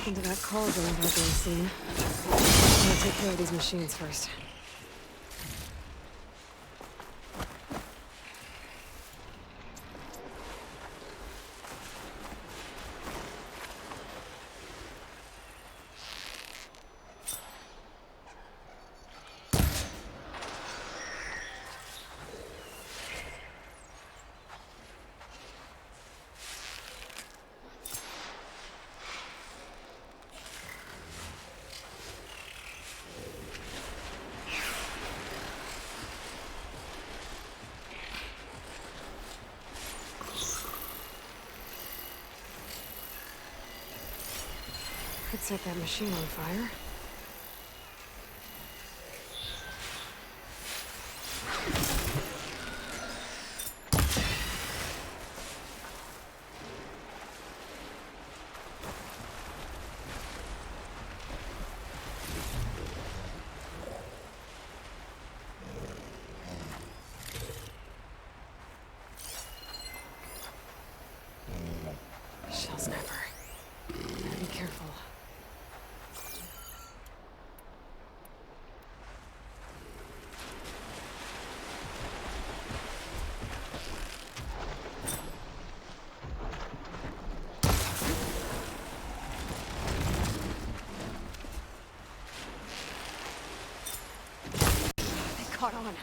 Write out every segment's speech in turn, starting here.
look into that cauldron I've been seeing. I'm gonna take care of these machines first. Could set that machine on fire. Shell snapper. Gotta be careful. Caught on.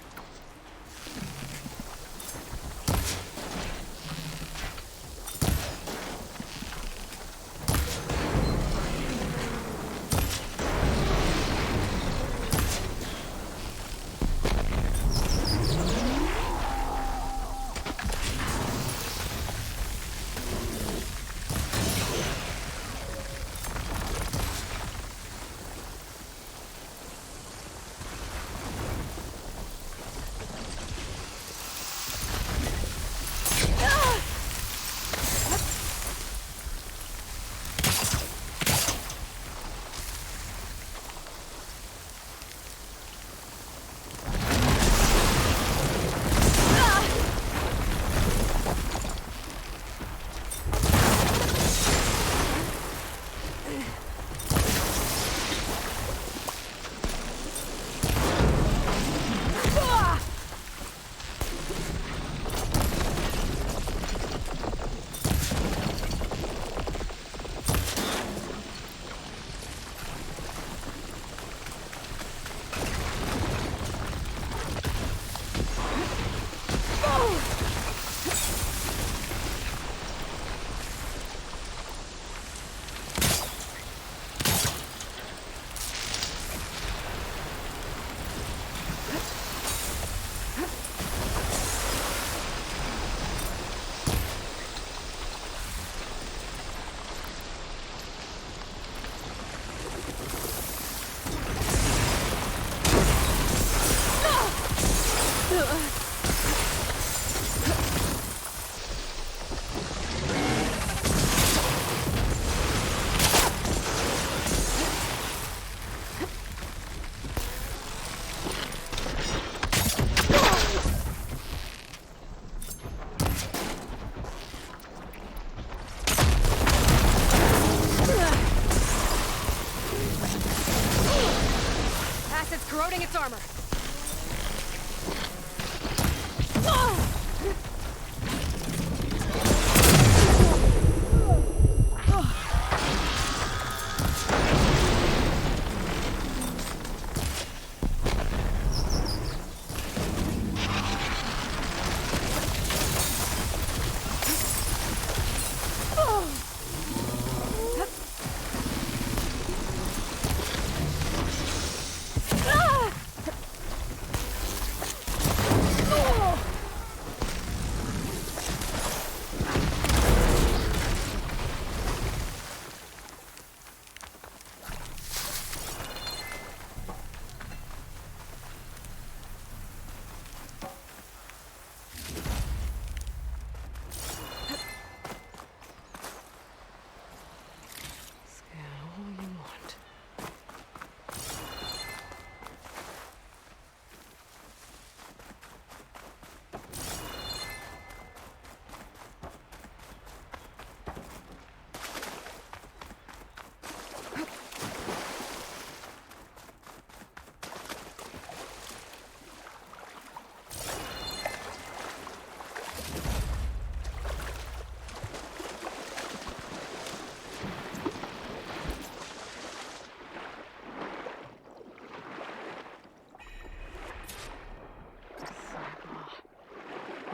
Acid's corroding its armor.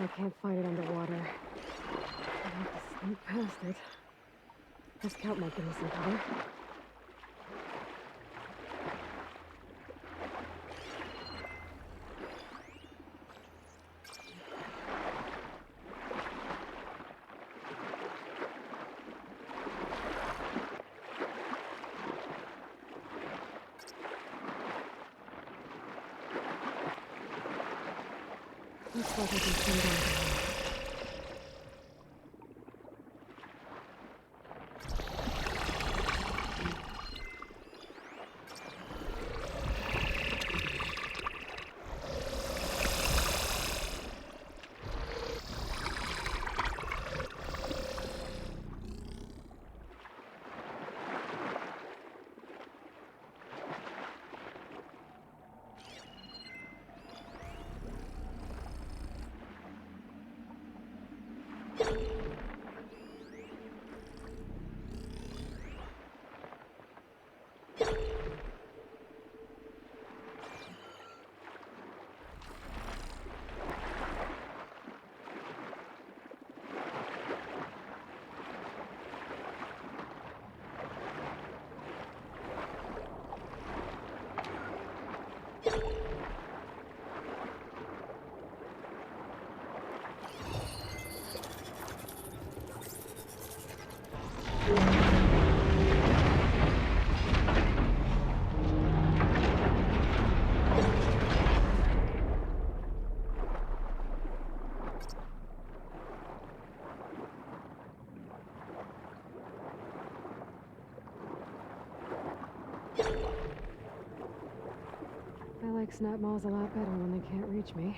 I can't fight it underwater. I have to sneak past it. The scout might give me some cover. Looks like I can send it on. I like snap malls a lot better when they can't reach me.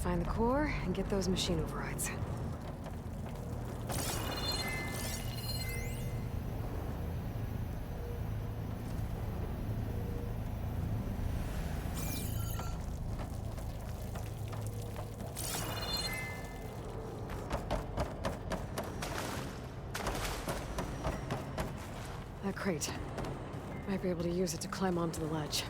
Find the core and get those machine overrides. That crate. Might be able to use it to climb onto the ledge.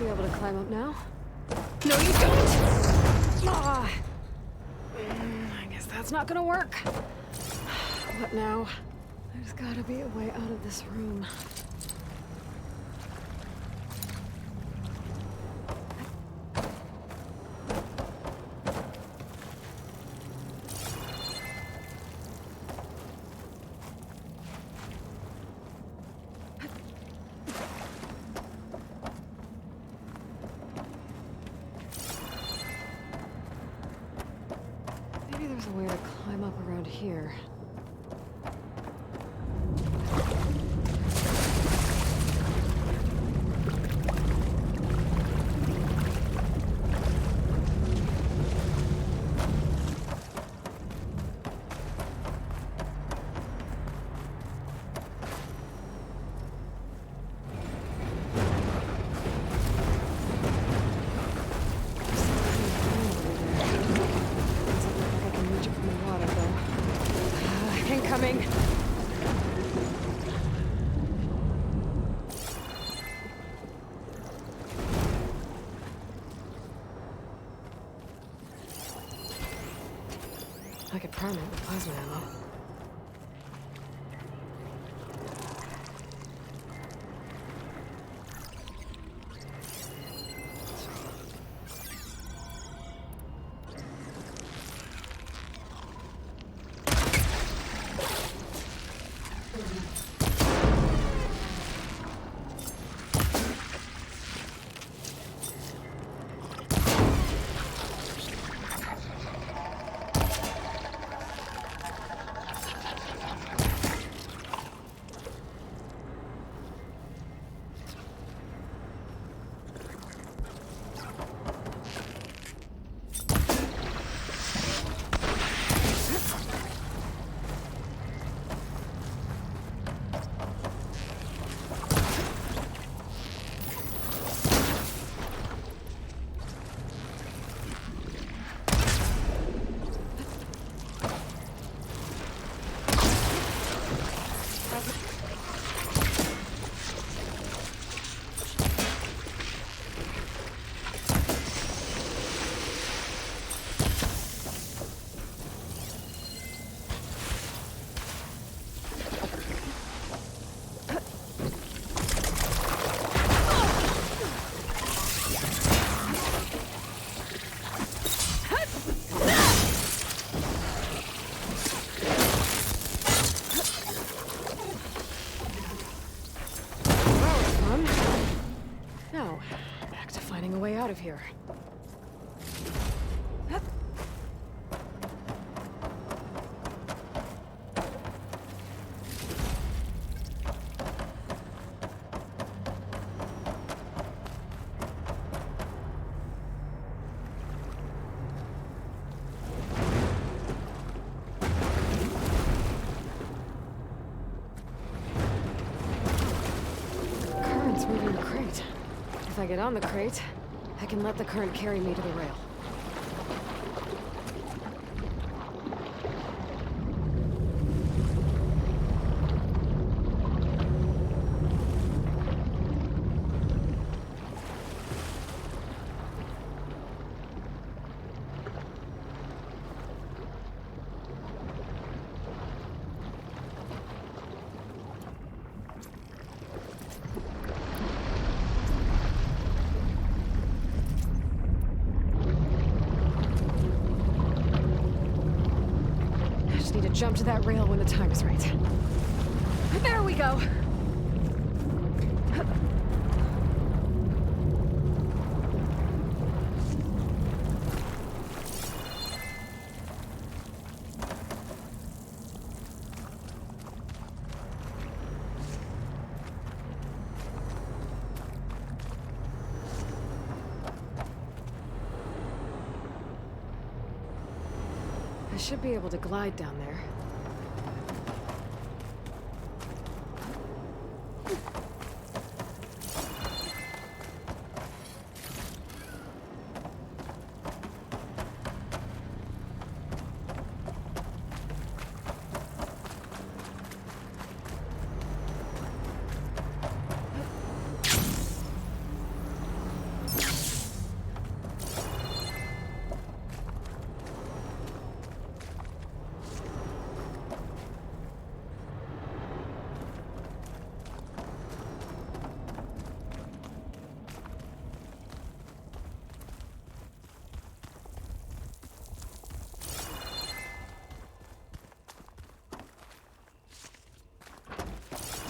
Able to climb up now? No, you don't! Ah! I guess that's not gonna work. What now? There's gotta be a way out of this room. a way to climb up around here. Incoming! I could prime it with plasma ammo. Out of here. Current's moving the crate. If I get on the crate, I can let the current carry me to the rail. Jump to that rail when the time is right. There we go! I should be able to glide down there.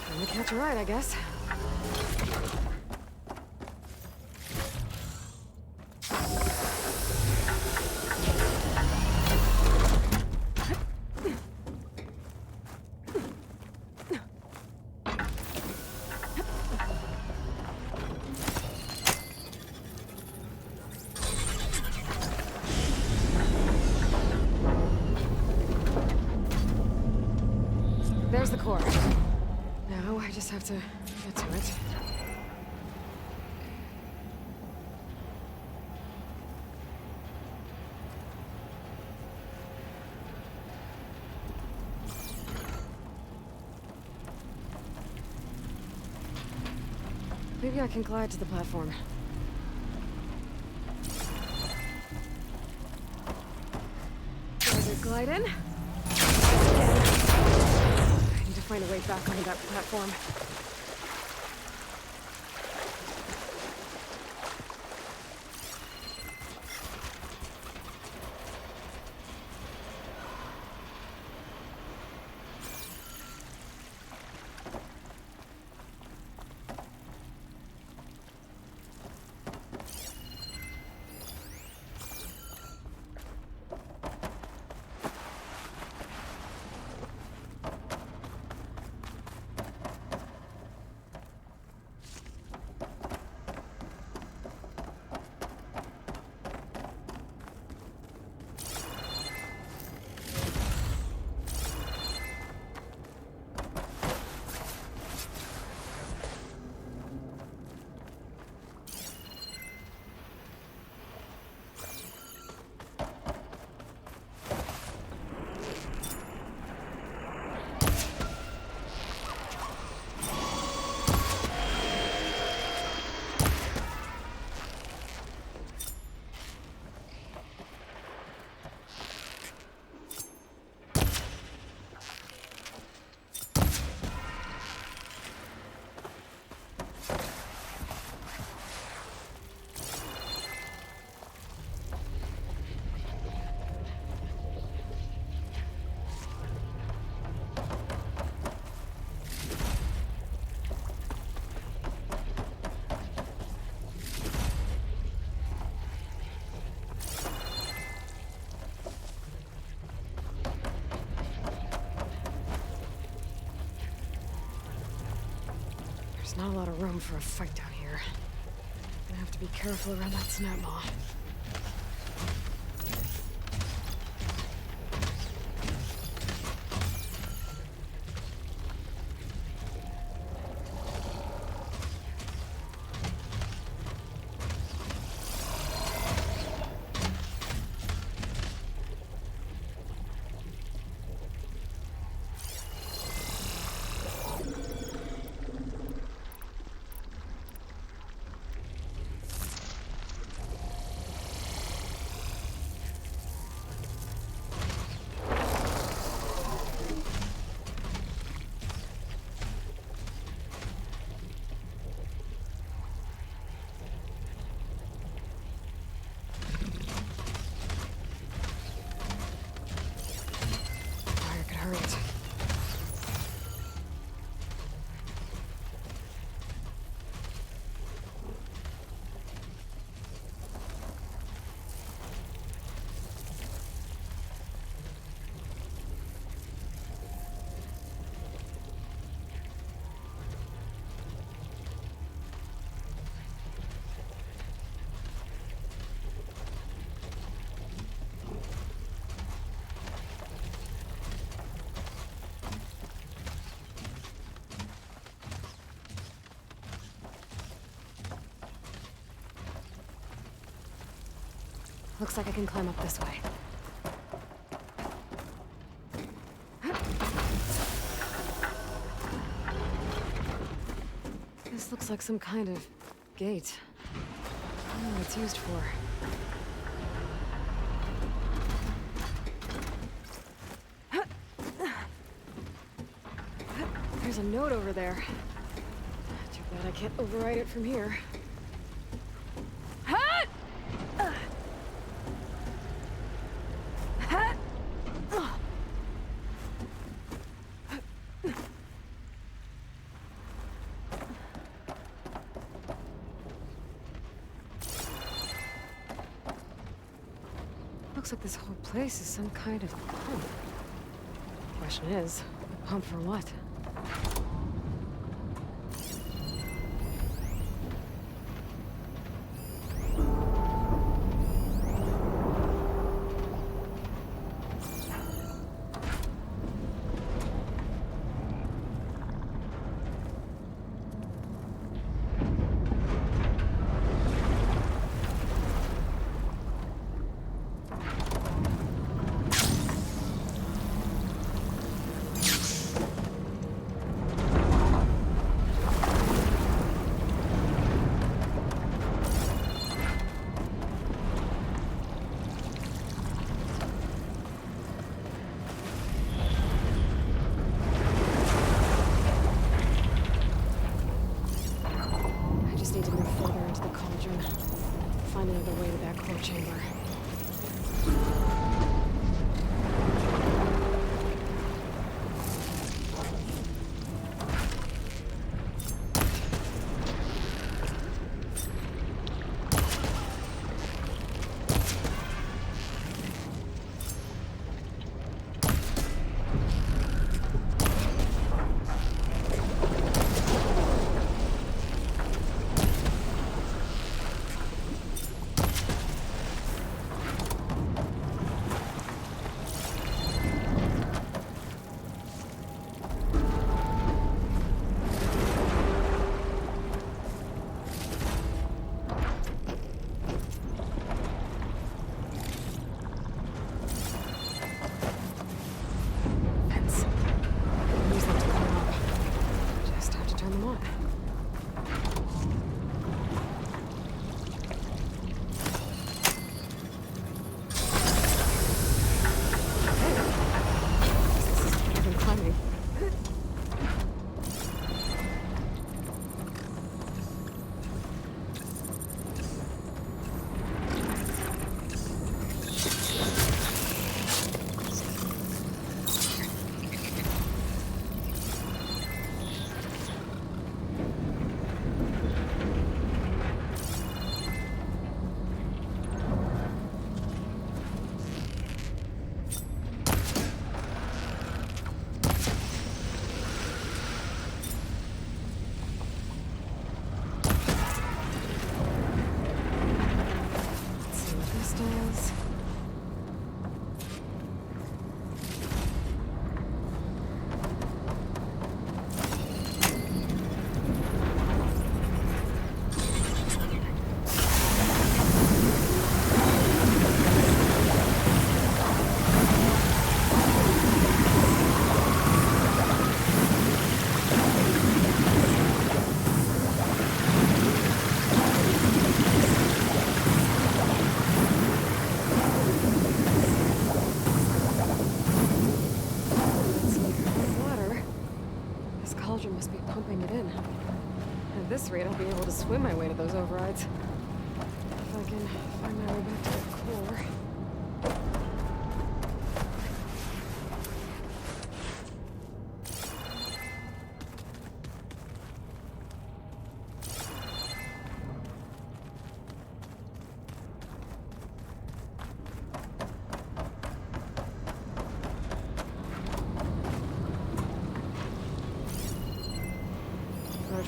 Time to catch a ride, I guess. just have to get to it. Maybe I can glide to the platform. Glide in. I need to find a way back onto that platform. There's not a lot of room for a fight down here. Gonna have to be careful around that snap maw. Looks like I can climb up this way. This looks like some kind of gate. I don't know what it's used for. There's a note over there. Too bad I can't override it from here. Looks like this whole place is some kind of pump. Question is, a pump for what? chamber. Cauldron must be pumping it in. At this rate, I'll be able to swim my way to those overrides. If I can find my way back to the core.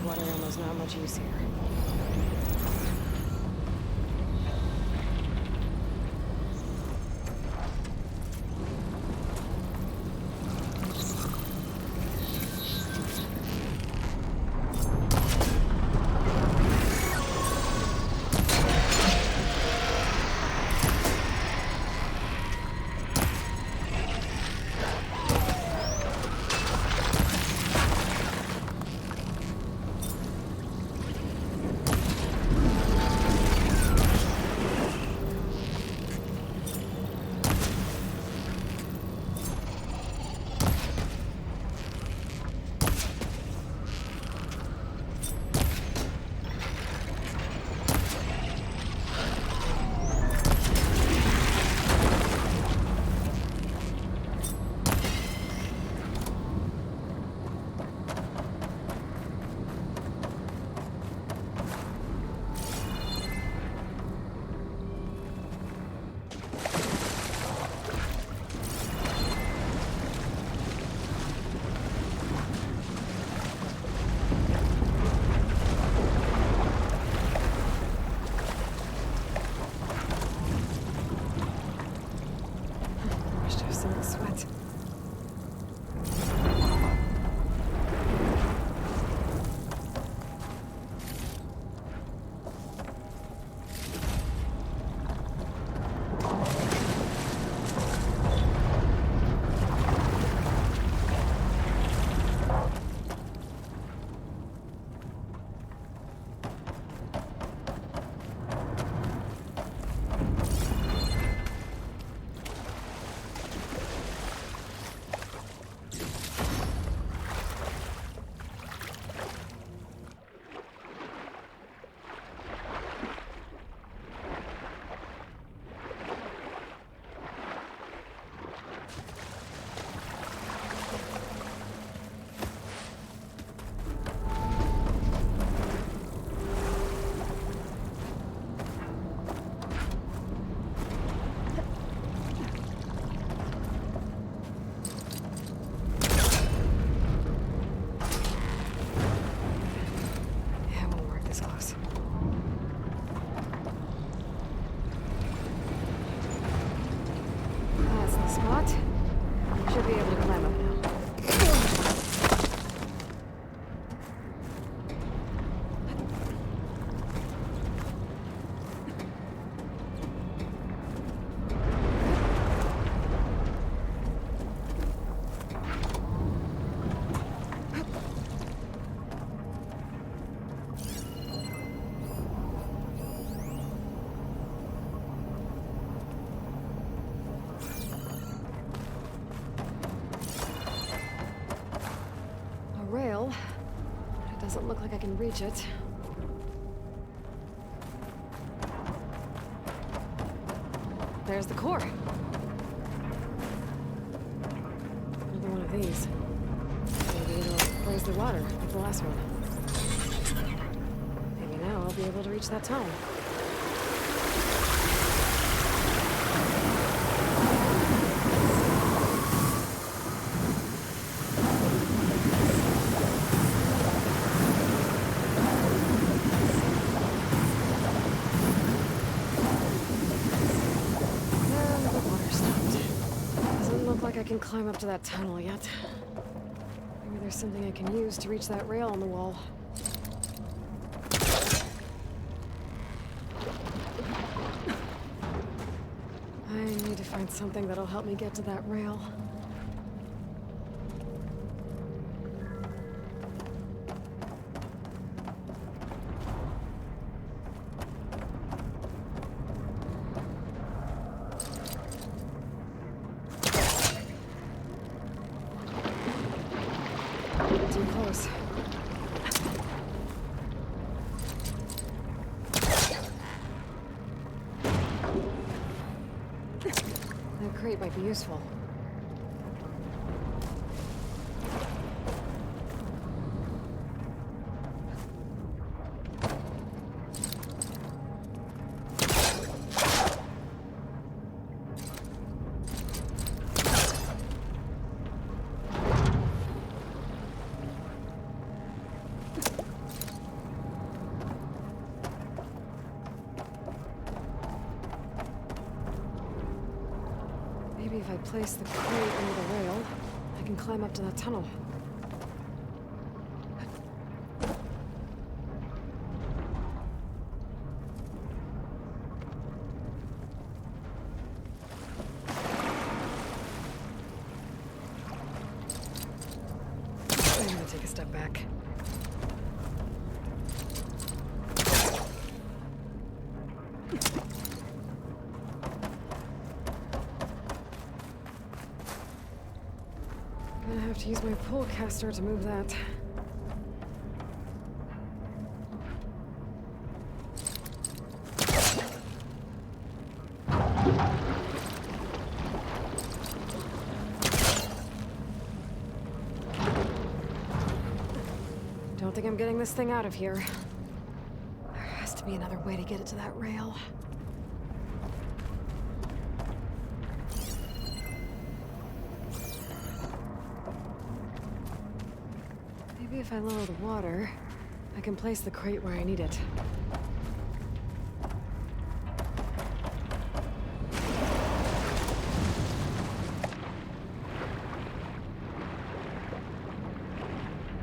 Water ammo's not much use here. It doesn't look like I can reach it. There's the core. Another one of these. Maybe it'll raise the water, like the last one. Maybe now I'll be able to reach that tunnel. I can climb up to that tunnel yet. Maybe there's something I can use to reach that rail on the wall. I need to find something that'll help me get to that rail. Too close. That crate might be useful. Maybe if I place the crate under the rail, I can climb up to that tunnel. I'm gonna take a step back. I have to use my pull caster to move that. Don't think I'm getting this thing out of here. There has to be another way to get it to that rail. Maybe if I lower the water, I can place the crate where I need it.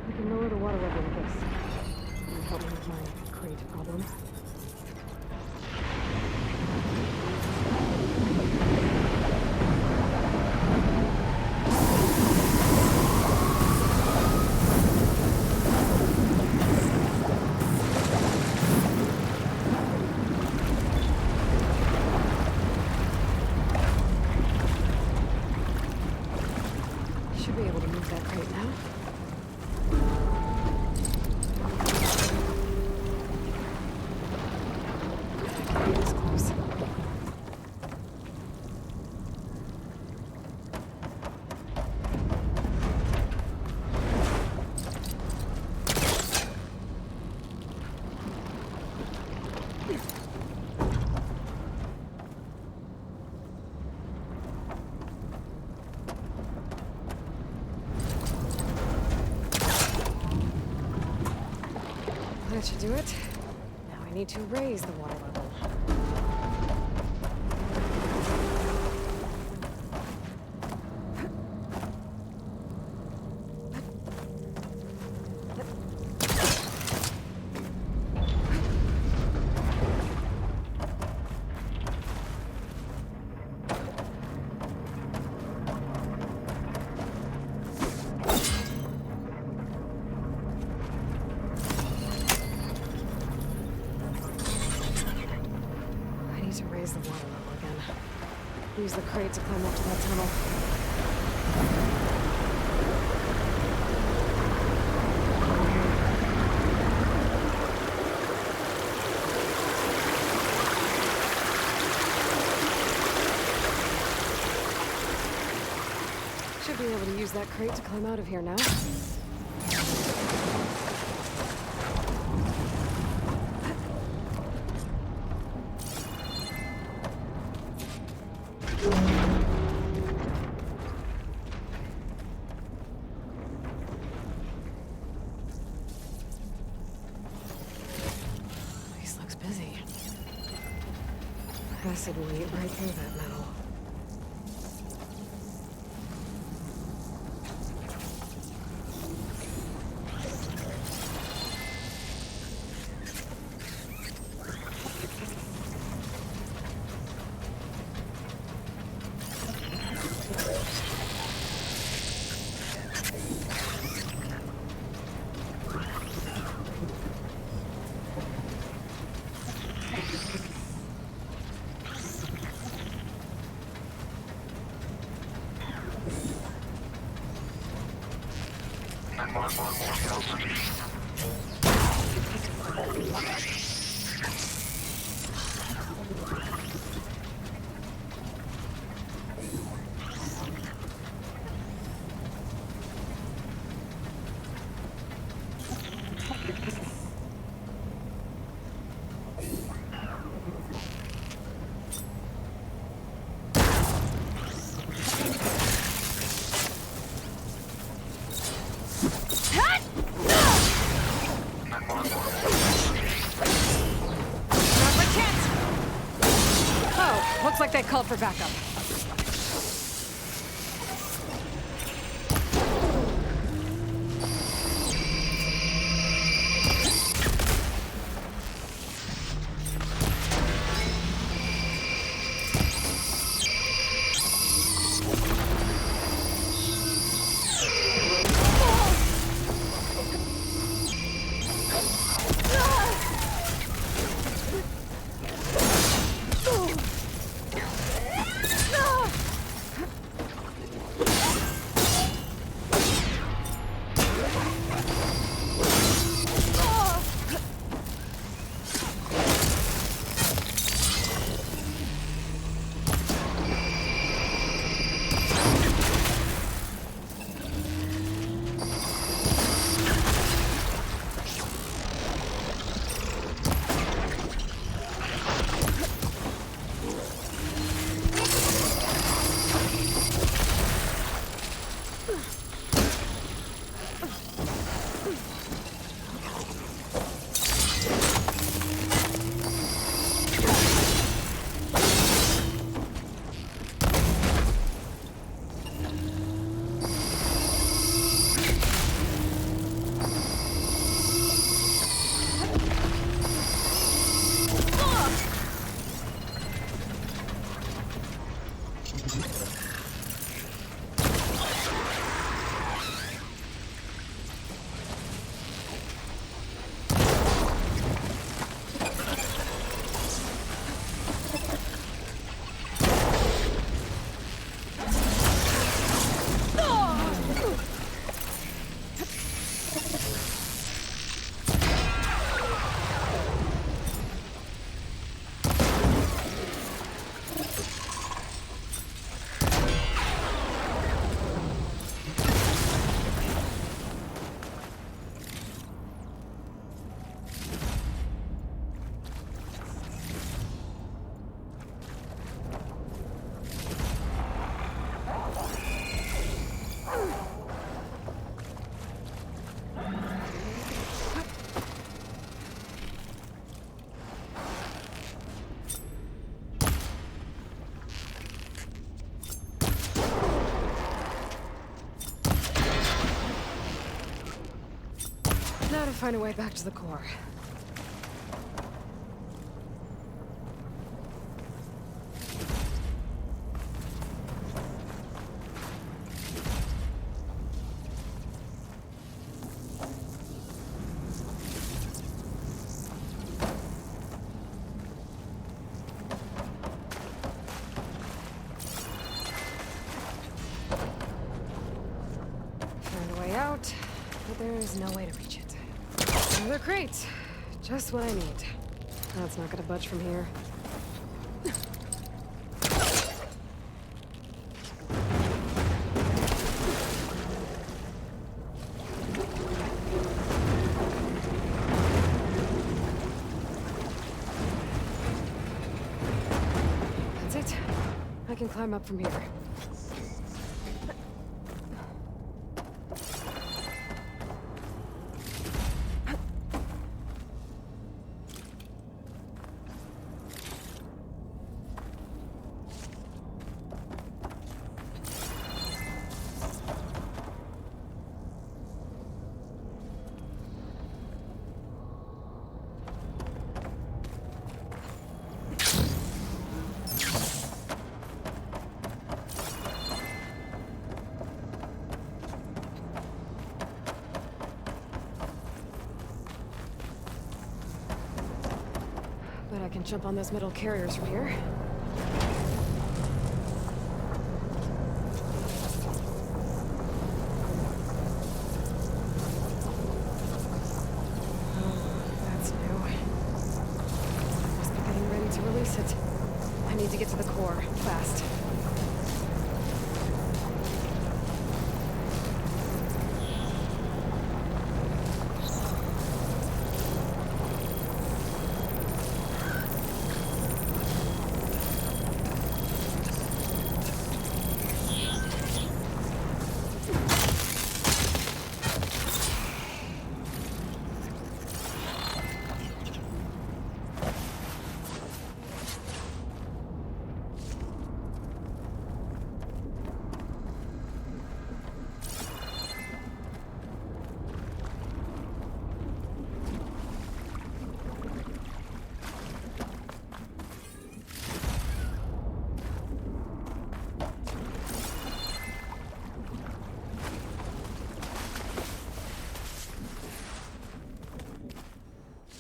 I can lower the water level with this. It'll help me with my crate problem. Should be able to move that crate now. Okay, it's close. That should do it. Now I need to raise the water level. To raise the water level again. Use the crate to climb up to that tunnel. be able to use that crate to climb out of here now. Place looks busy. Acid will eat right through that metal. Looks like they called for backup. Now to find a way back to the core. Find a way out, but there is no way to reach it. Another crate. Just what I need. That's not gonna budge from here. can climb up from here. But I can jump on those metal carriers from here. That's new. Must be getting ready to release it. I need to get to the core, fast.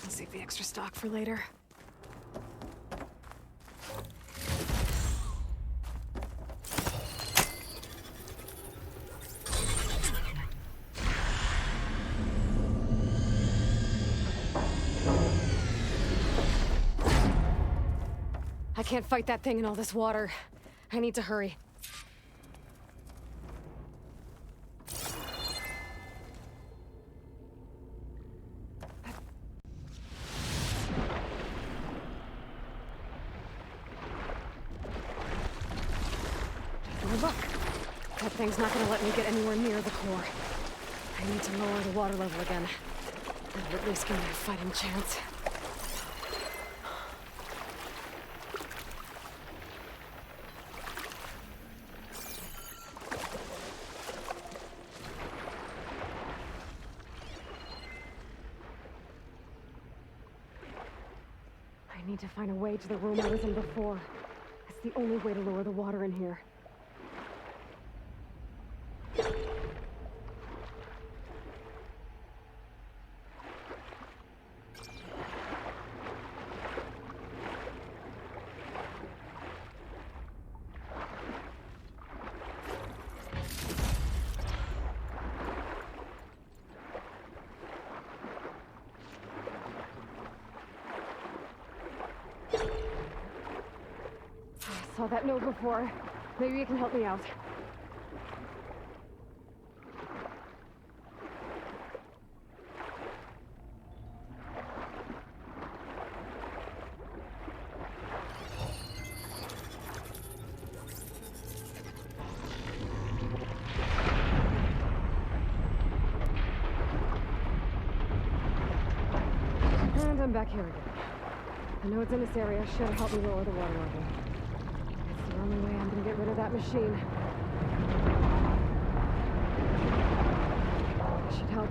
Save the extra stock for later. I can't fight that thing in all this water. I need to hurry. Look, that thing's not gonna let me get anywhere near the core. I need to lower the water level again. That'll at least give me a fighting chance. I need to find a way to the room I was in before. It's the only way to lower the water in here. I saw that note before. Maybe you can help me out. And I'm back here again. The nodes in this area should help me lower the water level. It's the only way I'm gonna get rid of that machine. It should help.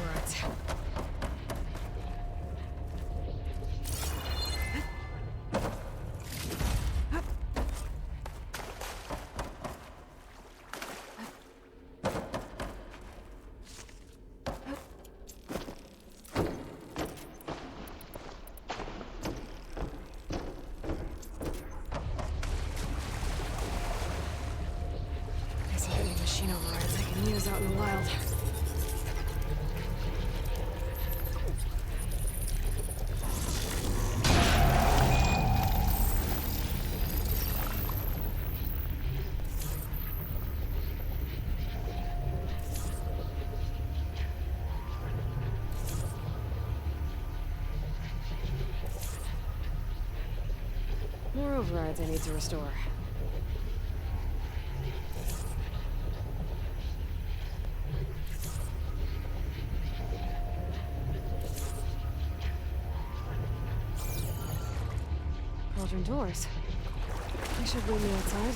rods. Machine overrides I can use out in the wild. More overrides I need to restore. Cauldron doors. They should lead me outside.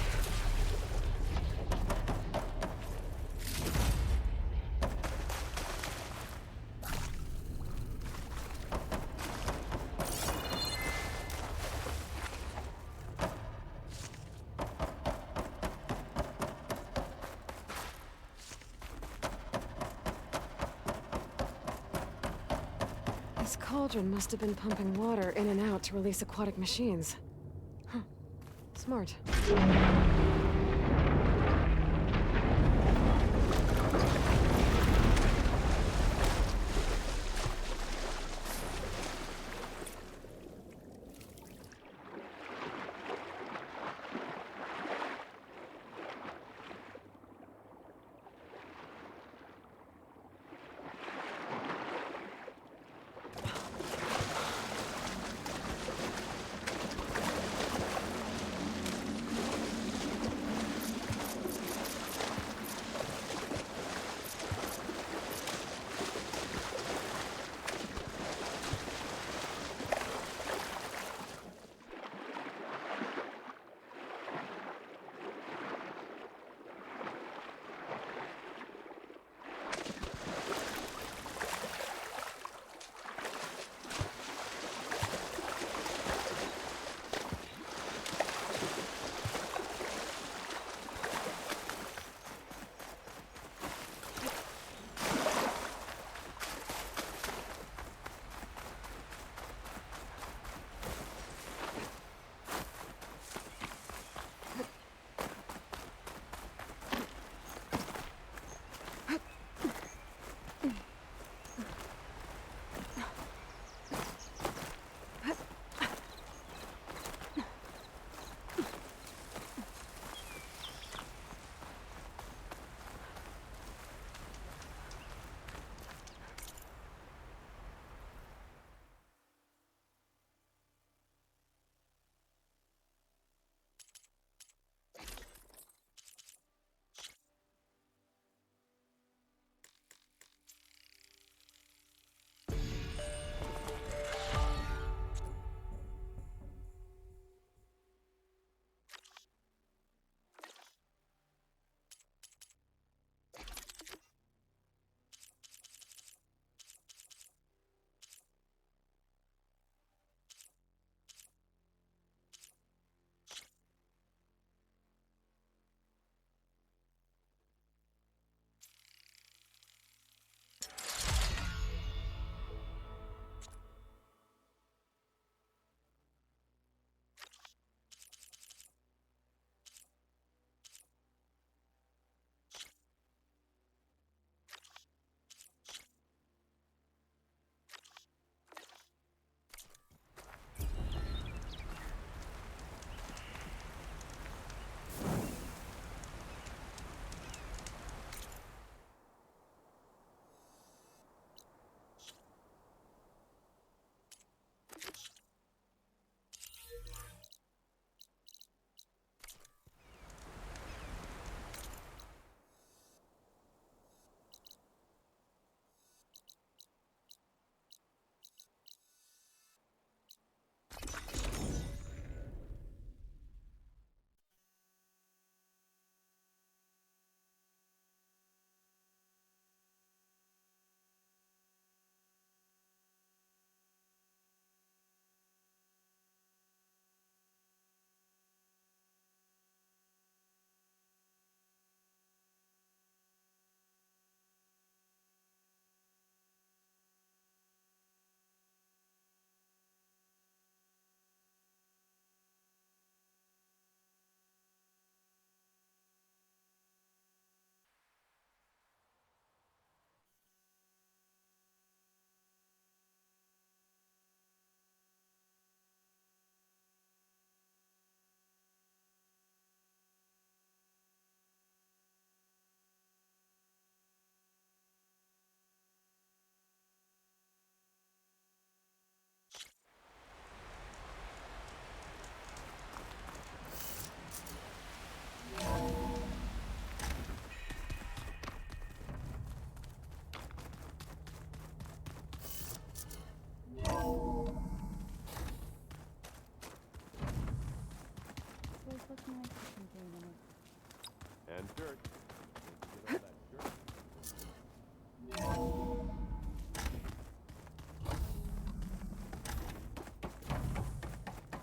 This cauldron must have been pumping water in and out to release aquatic machines. Huh. Smart.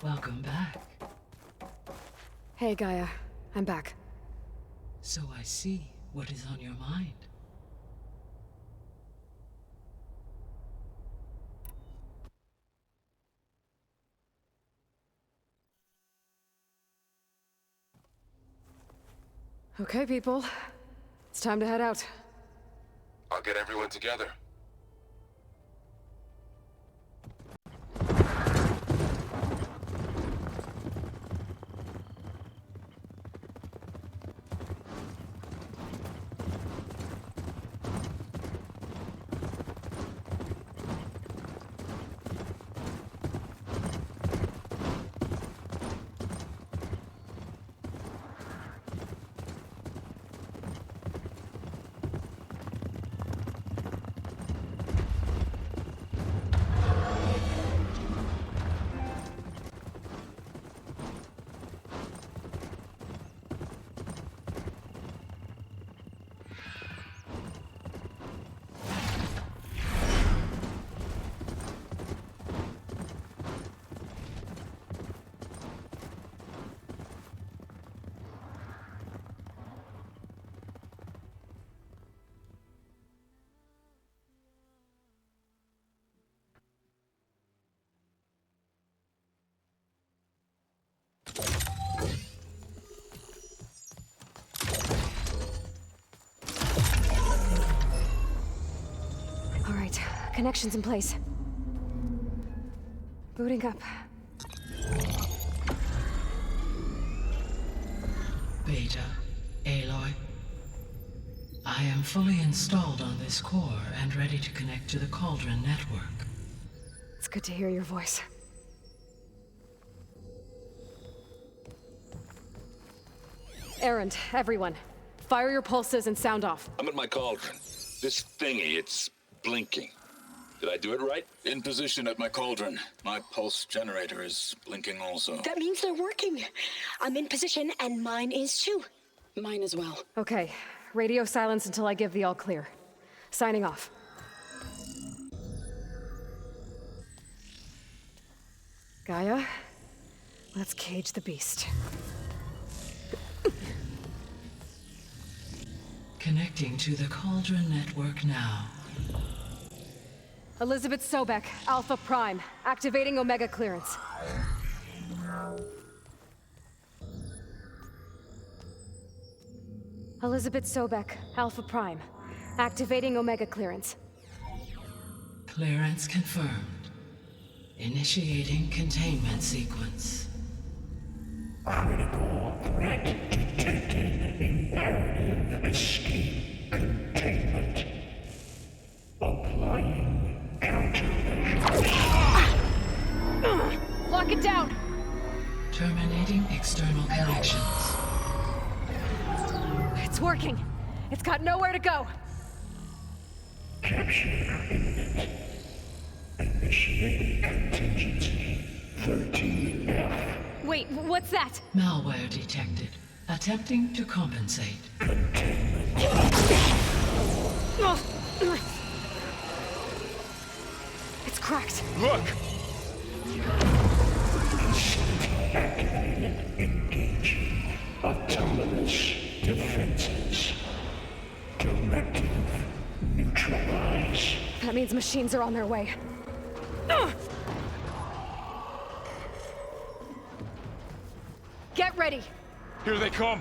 Welcome back. Hey, Gaia. I'm back. So I see what is on your mind. Okay, people. It's time to head out. I'll get everyone together. All right, connections in place. Booting up. Beta, Aloy. I am fully installed on this core and ready to connect to the Cauldron network. It's good to hear your voice. Errand, everyone. Fire your pulses and sound off. I'm at my Cauldron. This thingy, it's blinking. Did I do it right? In position at my Cauldron. My pulse generator is blinking also. That means they're working. I'm in position, and mine is too. Mine as well. Okay, radio silence until I give the all clear. Signing off. Gaia, let's cage the beast. Connecting to the Cauldron network now. Elizabeth Sobek, Alpha Prime, activating Omega clearance. Elizabeth Sobek, Alpha Prime, activating Omega clearance. Clearance confirmed. Initiating containment sequence. Critical threat detected. Imperative escape containment. Applying countermeasures. Lock it down! Terminating external connections. It's working. It's got nowhere to go. Capture imminent. Initiating contingency 13F. Wait, what's that? Malware detected. Attempting to compensate. It's cracked. Look! Activated. Engaging. Autonomous defenses. Directive. Neutralize. That means machines are on their way. Get ready! Here they come!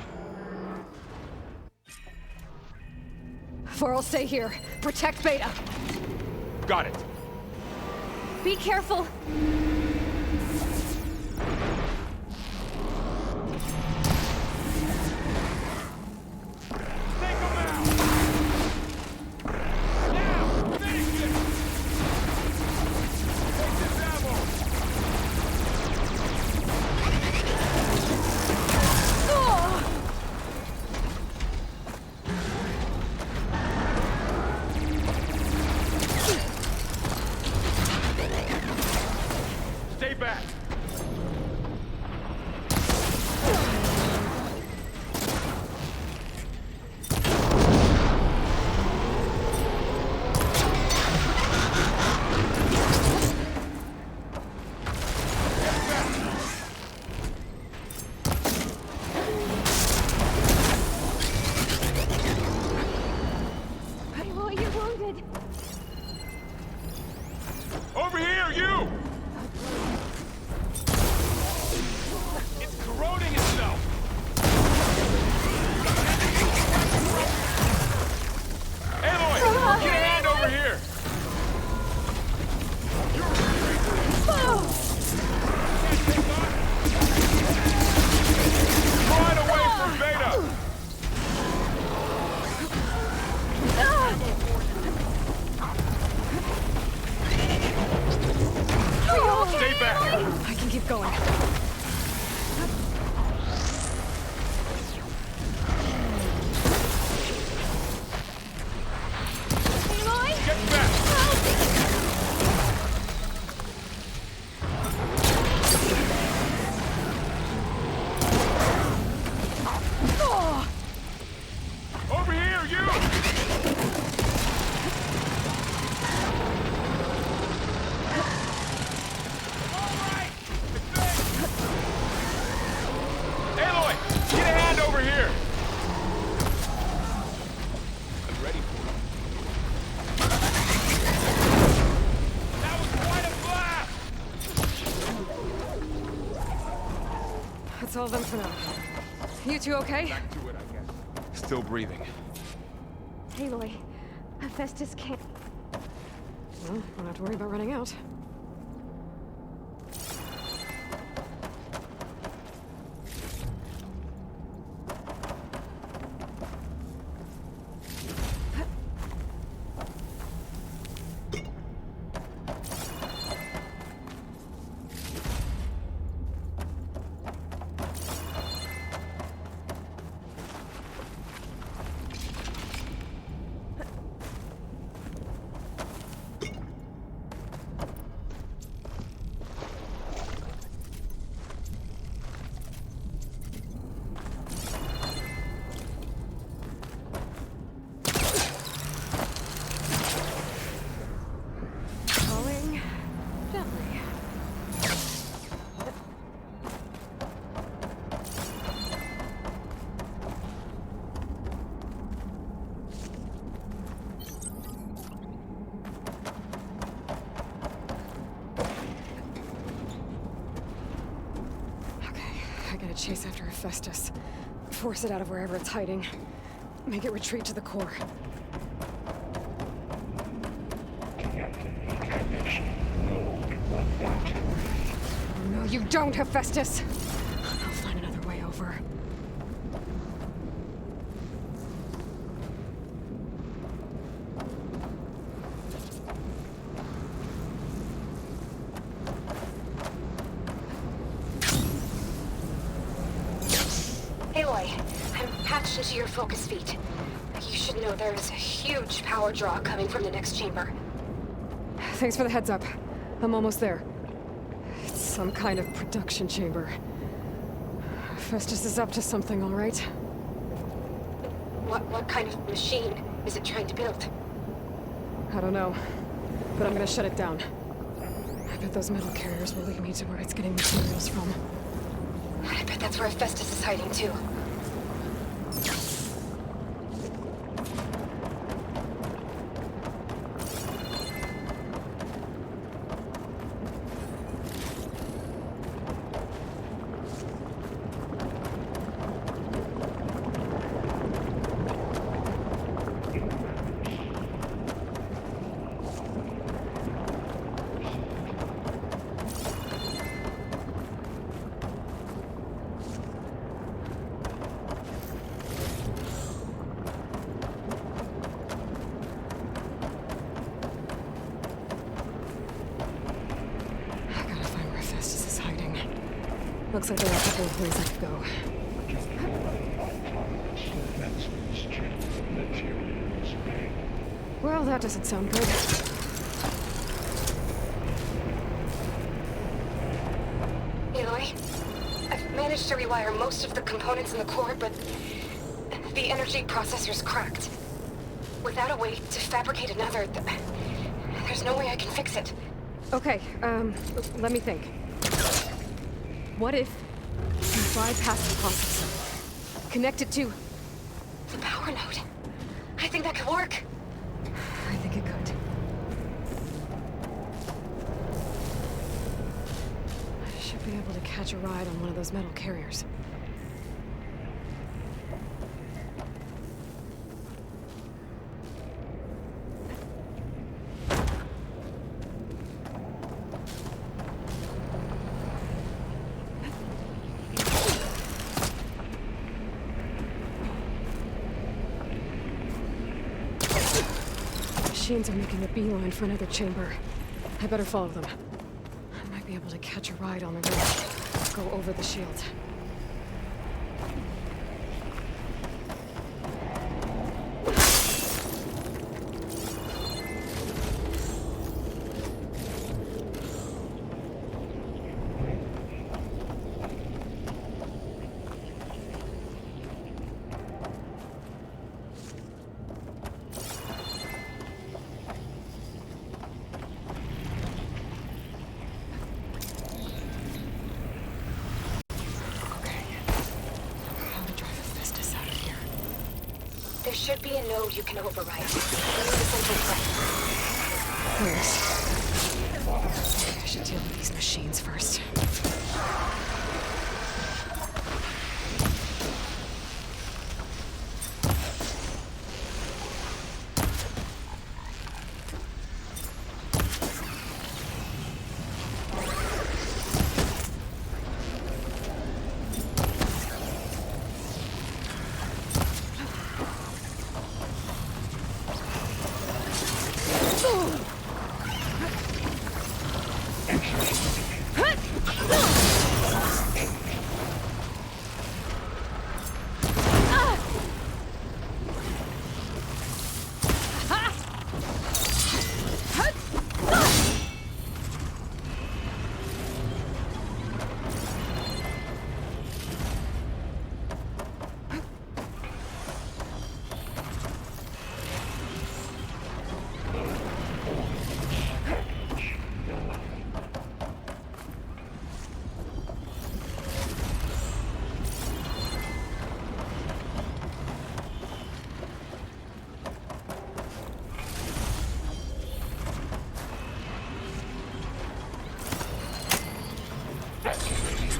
For'll stay here. Protect Beta. Got it. Be careful! Take them out! Now! Finish it! Take this ammo! Stay keep going. Aloy? Get back! Help me! Oh! Over here, you! All right! Aloy, get a hand over here! I'm ready for it. That was quite a blast! That's all of them for now. You two okay? Back to it, I guess. Still breathing. Aloy, Hephaestus can't... Well, don't have to worry about running out. Going gently. Okay, I gotta chase after Hephaestus. Force it out of wherever it's hiding. Make it retreat to the core. Deactivate connection. Mode 1.2. No, you don't, Hephaestus! I'll find another way over. Aloy, I'm patched into your focus feed. You should know there's a huge power draw coming from the next chamber. Thanks for the heads up. I'm almost there. It's some kind of production chamber. Festus is up to something, all right? What kind of machine is it trying to build? I don't know, but I'm gonna shut it down. I bet those metal carriers will lead me to where it's getting materials from. I bet that's where Festus is hiding too. Looks like there are a couple of ways I could go. Well, that doesn't sound good. Aloy, I've managed to rewire most of the components in the core, but the energy processor's cracked. Without a way to fabricate another, there's no way I can fix it. Okay, let me think. What if you bypass the processor? Connect it to... The power node. I think that could work. I think it could. I should be able to catch a ride on one of those metal carriers. Machines are making a beeline for another chamber. I better follow them. My be able to catch a ride on the road. Go over the shield. There should be a node you can override. Near the central thread. Maybe I should deal with these machines first.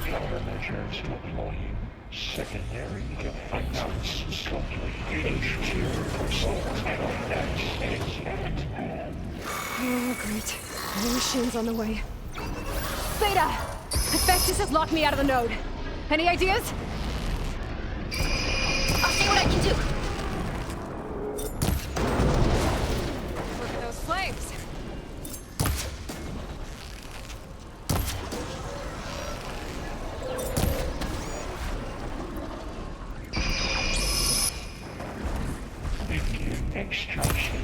Countermeasures deploying. Secondary defenses slowly. Oh, great. More machines on the way. Beta! Hephaestus has locked me out of the node. Any ideas? I'll see what I can do. Look at those flames. Extraction.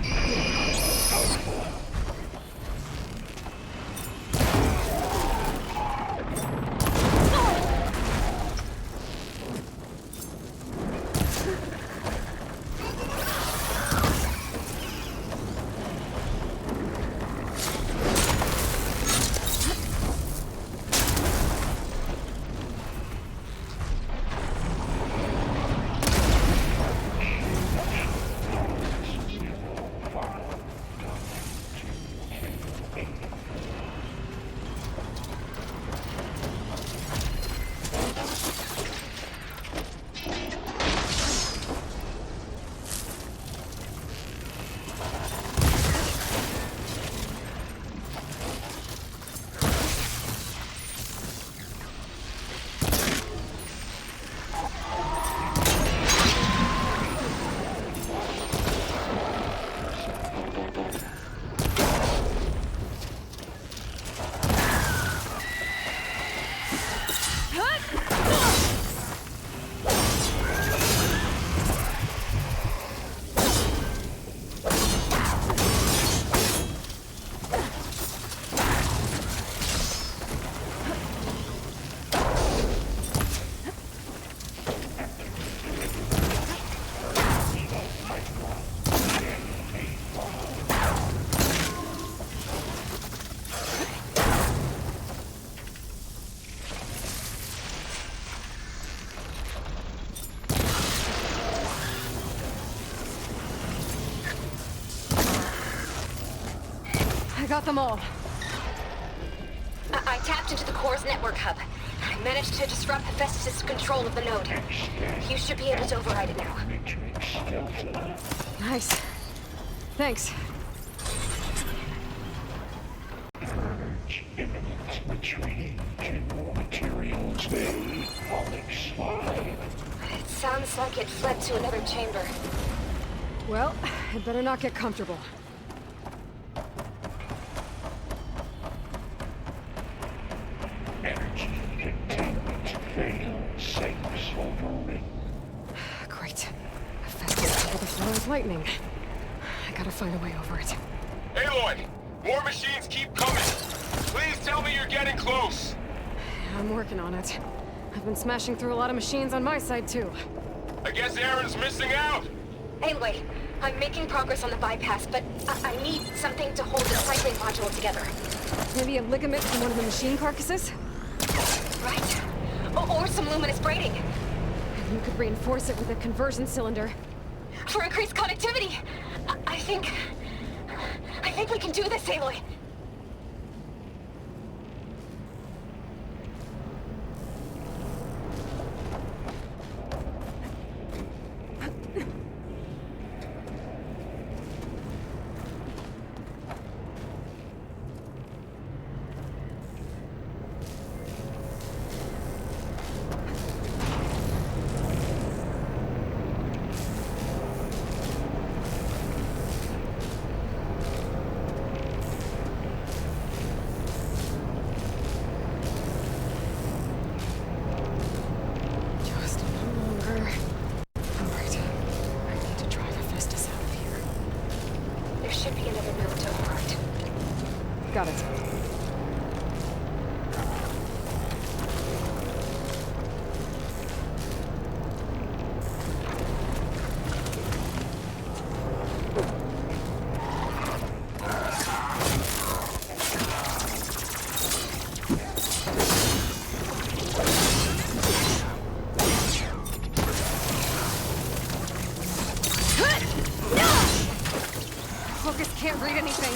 I got them all. I tapped into the core's network hub. I managed to disrupt Hephaestus' control of the node. You should be able to override it now. Nice. Thanks. Purge imminent retreating general materials bay Onyx 5. It sounds like it fled to another chamber. Well, I'd better not get comfortable. It's lightning. I gotta find a way over it. Aloy! More machines keep coming! Please tell me you're getting close! I'm working on it. I've been smashing through a lot of machines on my side, too. I guess Aaron's missing out! Anyway, I'm making progress on the bypass, but I need something to hold the cycling module together. Maybe a ligament from one of the machine carcasses? Right. Or some luminous braiding. And you could reinforce it with a conversion cylinder. For increased connectivity! I think we can do this, Aloy! Just a little longer. Alright. I need to drive Hephaestus out of here. There should be another node to our right. Got it. Focus can't read anything.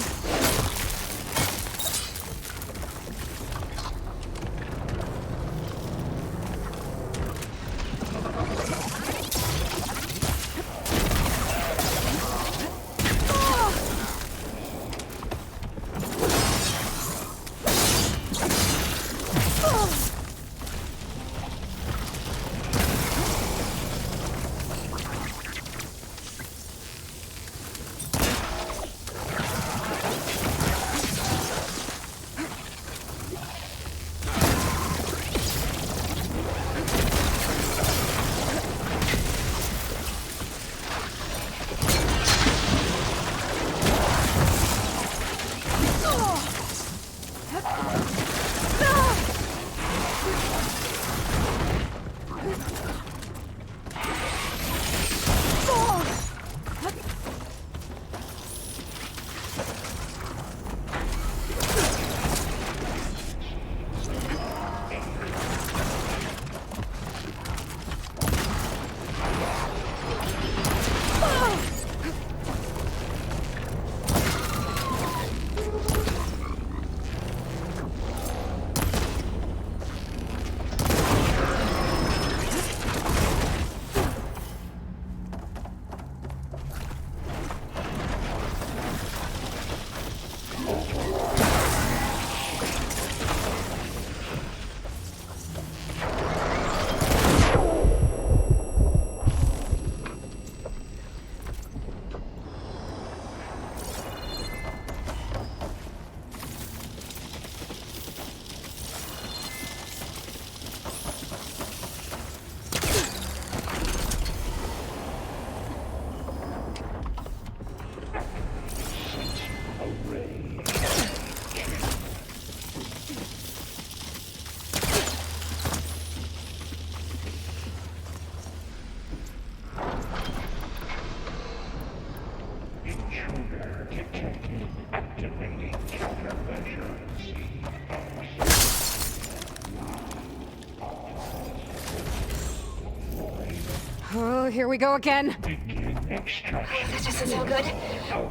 Oh, here we go again. That doesn't sound good.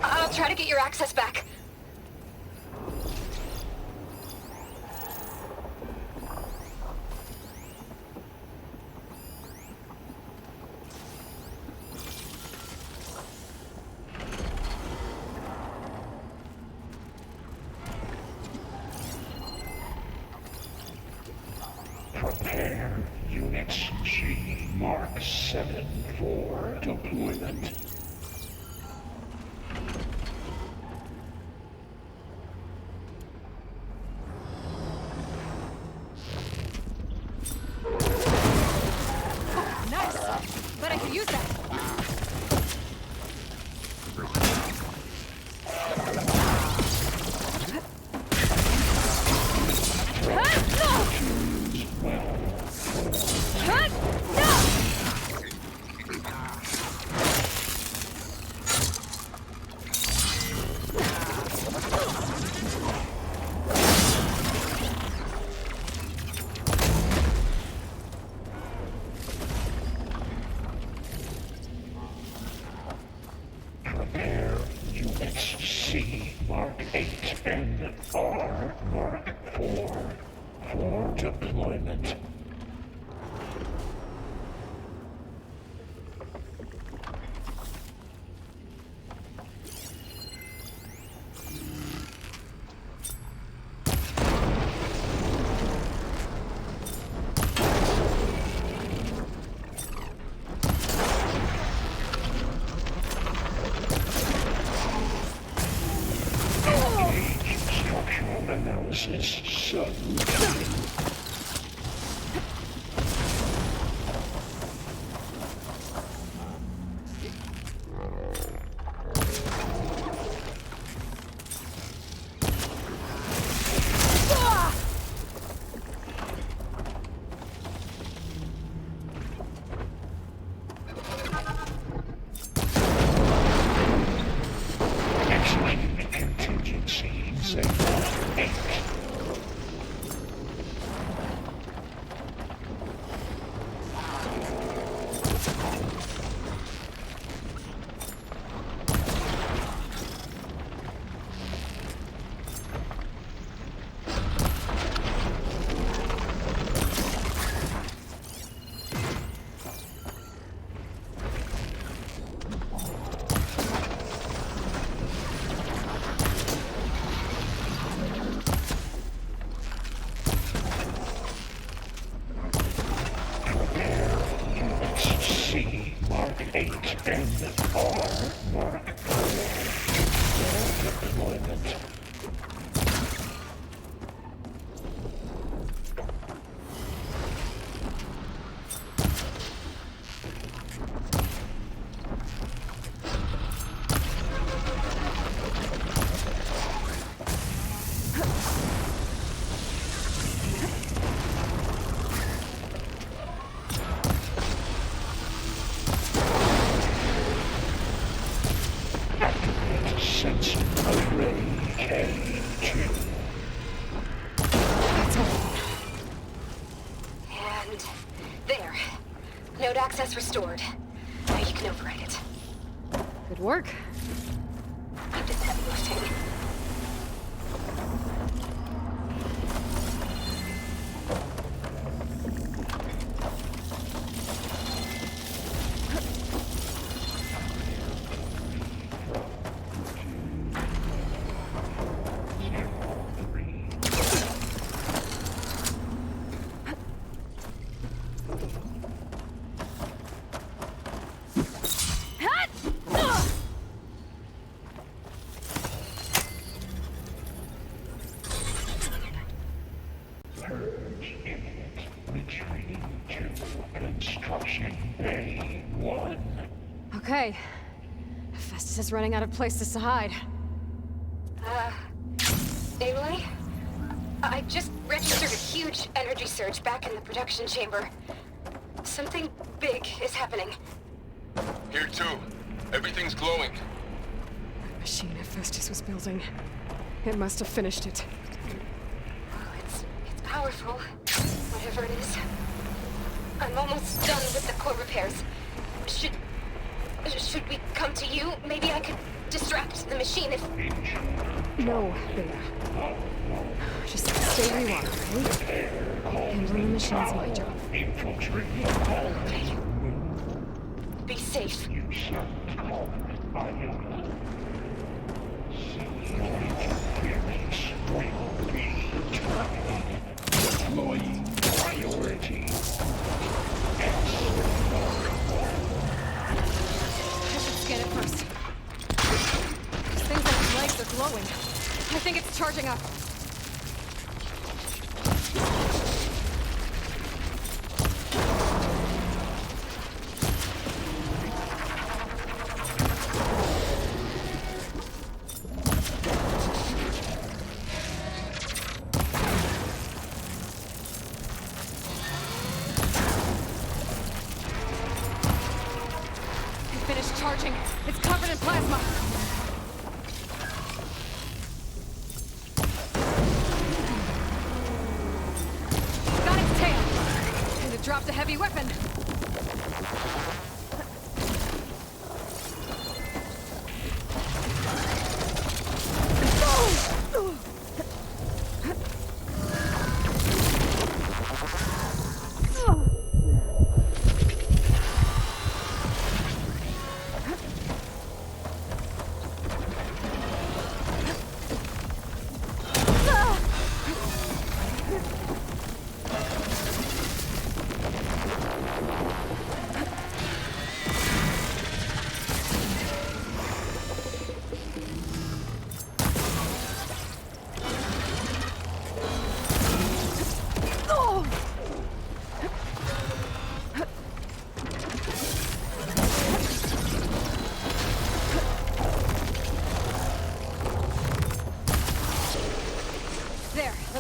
I'll try to get your access back. Prepare Units G Mark 7 for deployment. Nice! Bet I could use that. R Mark 4 for deployment. Analysis sudden. Execute contingency segment 8. C Mark 8 and R Mark 4 for deployment. Sensor array K2. And there. Node access restored. Now you can override it. Good work. Keep this heavy lifting. Purge imminent. Retreating to construction bay 1. Okay. Festus is running out of places to hide. Aloy? I just registered a huge energy surge back in the production chamber. Something big is happening. Here too. Everything's glowing. The machine Festus was building. It must have finished it. Oh, it's powerful. Whatever it is. I'm almost done with the core repairs. Should we come to you? Maybe I could distract the machine if... No, Beta. Just stay where you are, okay? Handling the machine's my job. Okay. Be safe. You sound calm. I am. Interference will be terminated. Deploying priority. I should scan it first. These things on its legs are glowing. I think it's charging up. Finished charging. It's covered in plasma. Got its tail. And it dropped a heavy weapon.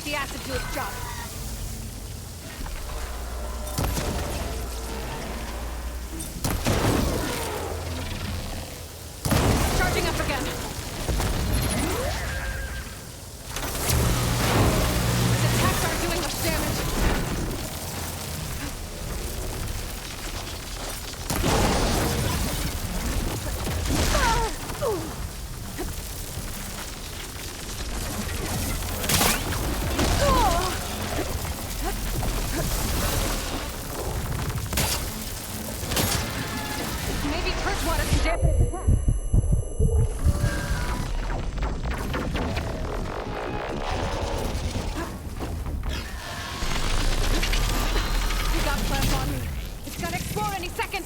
the acid do its job. Charging up again. The attacks aren't doing much damage. Maybe Perch water can dampen its attack. You got plans on me. It's gonna explode any second.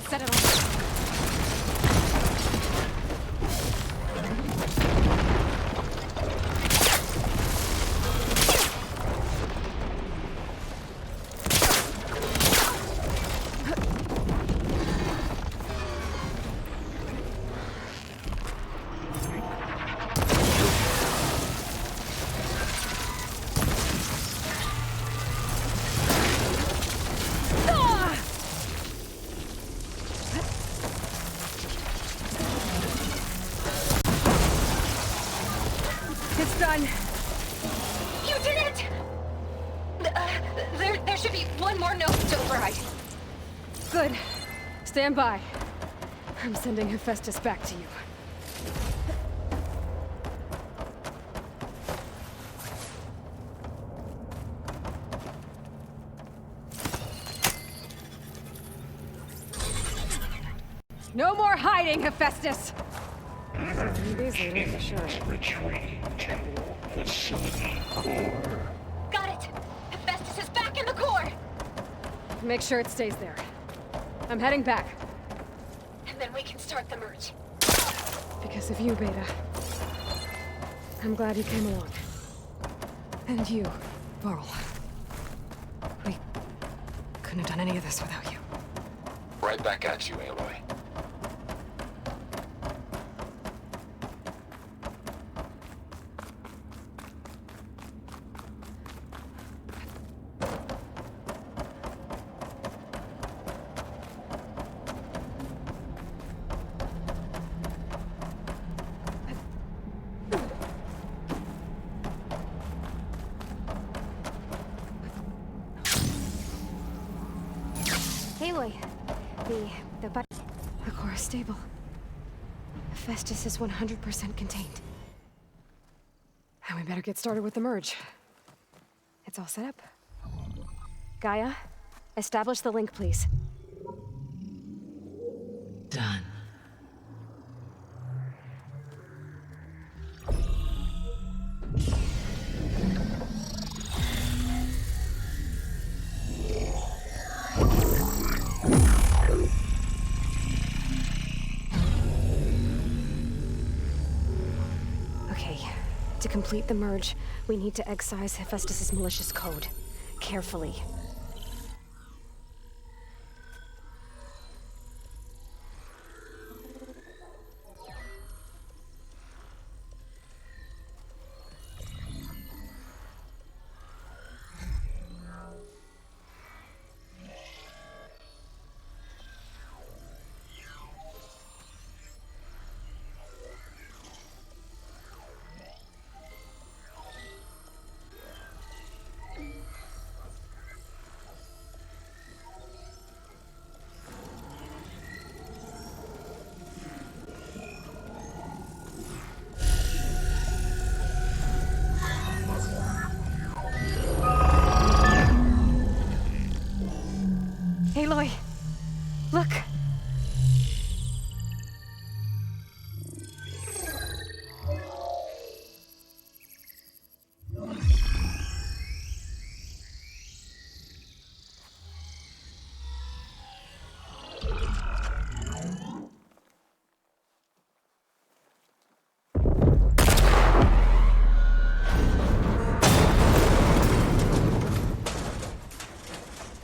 Set it on. It's done. You did it! There should be one more node to override. Good. Stand by. I'm sending Hephaestus back to you. No more hiding, Hephaestus! Retreat to facility core. Got it! Hephaestus is back in the core! Make sure it stays there. I'm heading back. And then we can start the merge. Because of you, Beta. I'm glad you came along. And you, Varl. We couldn't have done any of this without you. Right back at you, Aloy. Aloy, the core is stable. Hephaestus is 100% contained. And we better get started with the merge. It's all set up. Gaia, establish the link, please. Done. Okay, to complete the merge, we need to excise Hephaestus' malicious code. Carefully.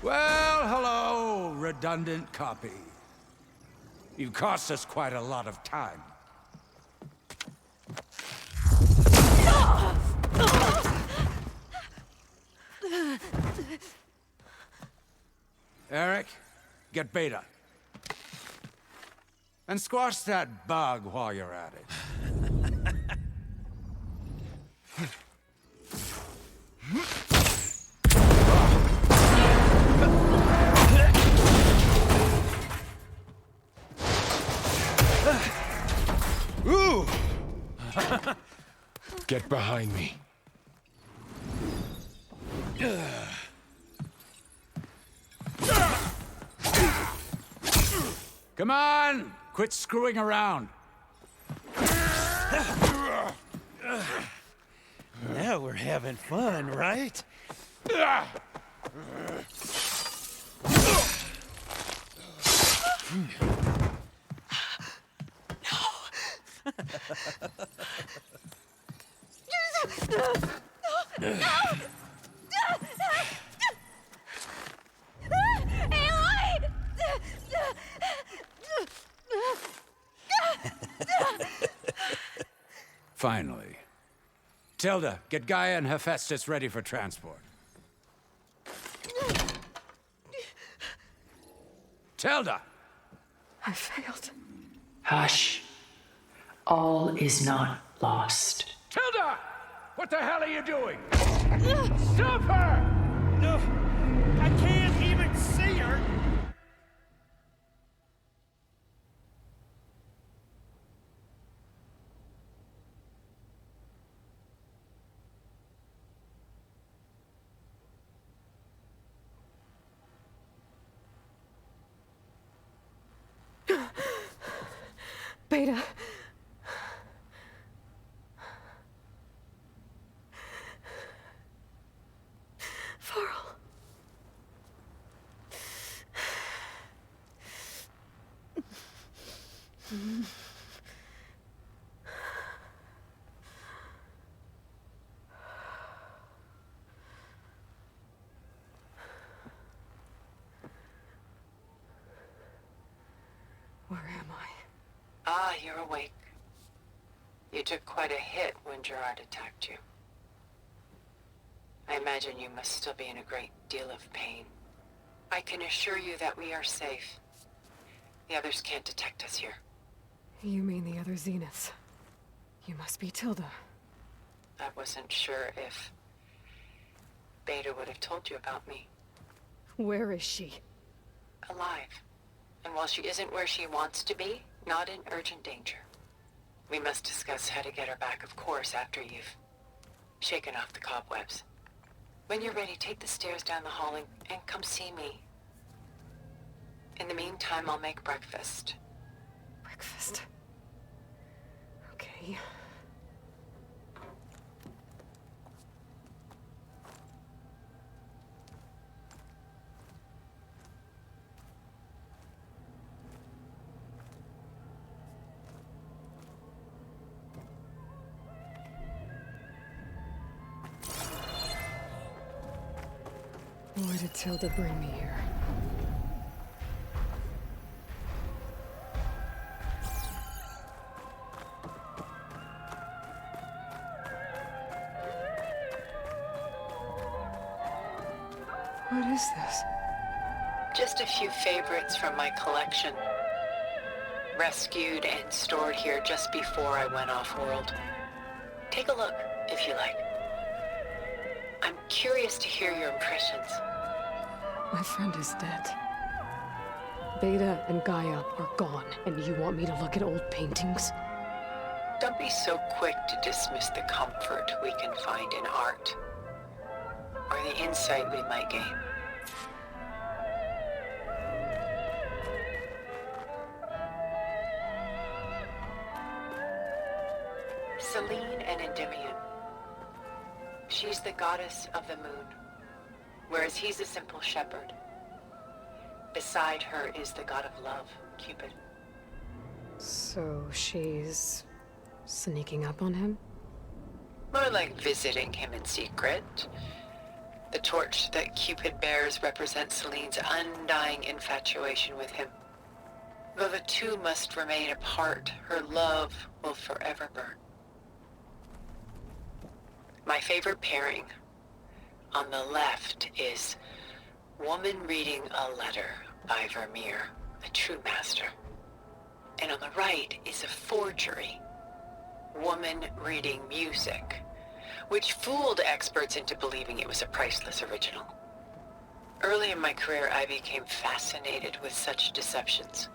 Well, hello, redundant copy. You've cost us quite a lot of time. Eric, get Beta. And squash that bug while you're at it. Ooh! Get behind me. Come on! Quit screwing around. Now we're having fun, right? Finally. Tilda, get Gaia and Hephaestus ready for transport. Tilda! I failed. Hush. All is not lost. Tilda! What the hell are you doing? Stop her! No, I can't even see her. Beta. Farrell. Where am I? Ah, you're awake. You took quite a hit when Gerard attacked you. I imagine you must still be in a great deal of pain. I can assure you that we are safe. The others can't detect us here. You mean the other Zeniths? You must be Tilda. I wasn't sure if Beta would have told you about me. Where is she? Alive. And while she isn't where she wants to be, not in urgent danger. We must discuss how to get her back, of course, after you've shaken off the cobwebs. When you're ready, take the stairs down the hall and come see me. In the meantime, I'll make breakfast. Breakfast. Okay. Why did Tilda bring me here? What is this? Just a few favorites from my collection. Rescued and stored here just before I went off-world. Take a look, if you like. I'm curious to hear your impressions. My friend is dead. Beta and Gaia are gone, and you want me to look at old paintings? Don't be so quick to dismiss the comfort we can find in art, or the insight we might gain. Selene and Endymion. She's the goddess of the moon, whereas he's a simple shepherd. Beside her is the god of love, Cupid. So she's sneaking up on him? More like visiting him in secret. The torch that Cupid bears represents Celine's undying infatuation with him. Though the two must remain apart, her love will forever burn. My favorite pairing on the left is Woman Reading a Letter by Vermeer, a true master. And on the right is a forgery, Woman Reading Music, which fooled experts into believing it was a priceless original. Early in my career, I became fascinated with such deceptions.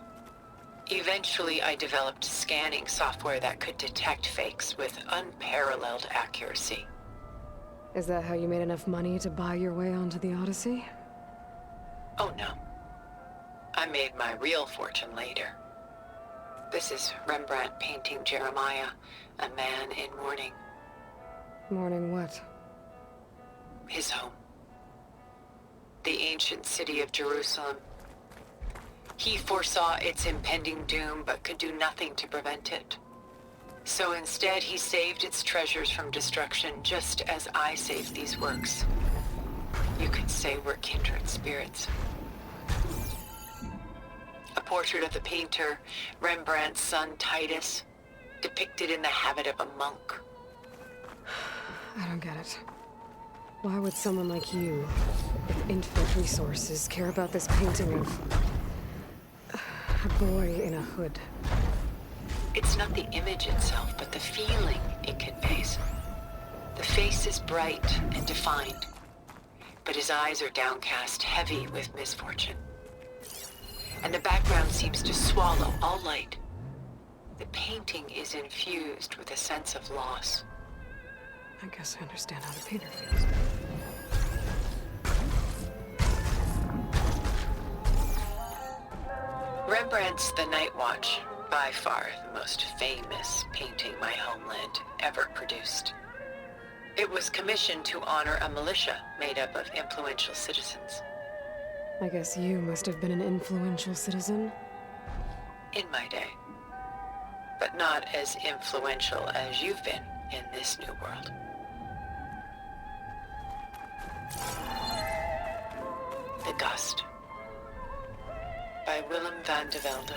Eventually, I developed scanning software that could detect fakes with unparalleled accuracy. Is that how you made enough money to buy your way onto the Odyssey? Oh no. I made my real fortune later. This is Rembrandt painting Jeremiah, a man in mourning. Mourning what? His home. The ancient city of Jerusalem. He foresaw its impending doom, but could do nothing to prevent it. So instead, he saved its treasures from destruction, just as I saved these works. You could say we're kindred spirits. A portrait of the painter, Rembrandt's son Titus, depicted in the habit of a monk. I don't get it. Why would someone like you, with infinite resources, care about this painting of a boy in a hood? It's not the image itself, but the feeling it conveys. The face is bright and defined, but his eyes are downcast, heavy with misfortune. And the background seems to swallow all light. The painting is infused with a sense of loss. I guess I understand how the painter feels. Rembrandt's The Night Watch, by far the most famous painting my homeland ever produced. It was commissioned to honor a militia made up of influential citizens. I guess you must have been an influential citizen. In my day. But not as influential as you've been in this new world. The Gust, by Willem van de Velde,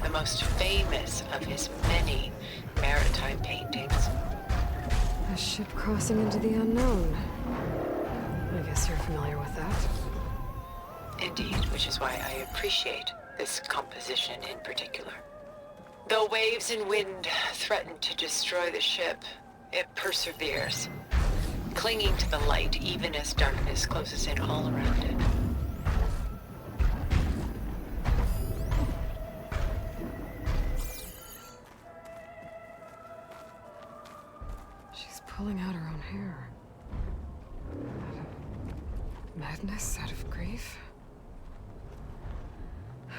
the most famous of his many maritime paintings. A ship crossing into the unknown. I guess you're familiar with that. Indeed, which is why I appreciate this composition in particular. Though waves and wind threaten to destroy the ship, it perseveres, clinging to the light even as darkness closes in all around it. She's pulling out her own hair. Out of madness, out of grief.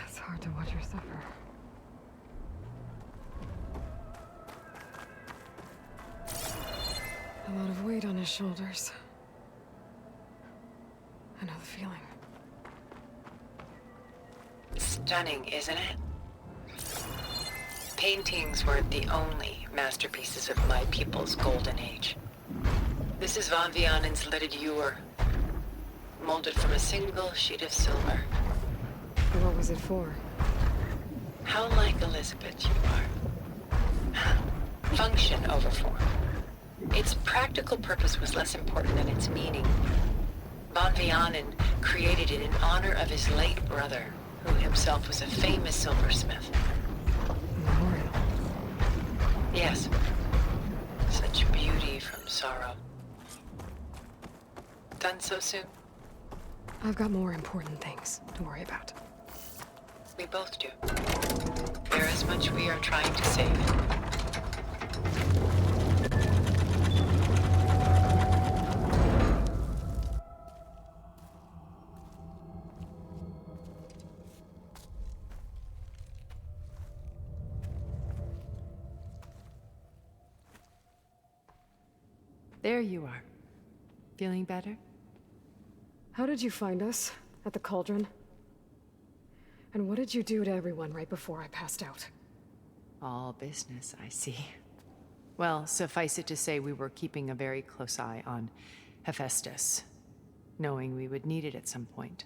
It's hard to watch her suffer. A lot of weight on his shoulders. I know the feeling. Stunning, isn't it? Paintings weren't the only masterpieces of my people's golden age. This is Van Vianen's Lidded Ewer, molded from a single sheet of silver. What was it for? How like Elizabeth you are. Function over form. Its practical purpose was less important than its meaning. Van Vianen created it in honor of his late brother, who himself was a famous silversmith. Memorial. Yes. Such beauty from sorrow. Done so soon? I've got more important things to worry about. We both do. There is much we are trying to save. There you are. Feeling better? How did you find us? At the Cauldron? And what did you do to everyone right before I passed out? All business, I see. Well, suffice it to say we were keeping a very close eye on Hephaestus. knowing we would need it at some point.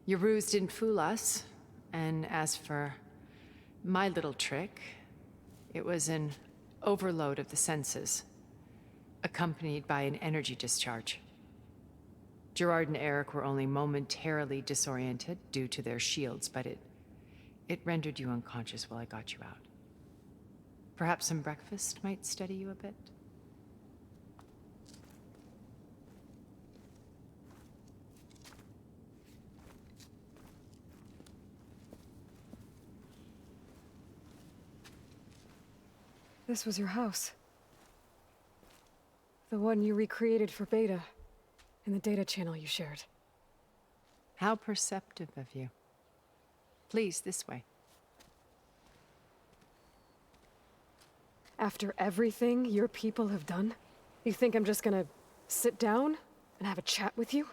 Your ruse didn't fool us, and as for my little trick, it was an overload of the senses, accompanied by an energy discharge. Gerard and Eric were only momentarily disoriented due to their shields, but it rendered you unconscious while I got you out. Perhaps some breakfast might steady you a bit? This was your house. The one you recreated for Beta, in the data channel you shared. How perceptive of you. Please, this way. After everything your people have done, you think I'm just gonna sit down and have a chat with you?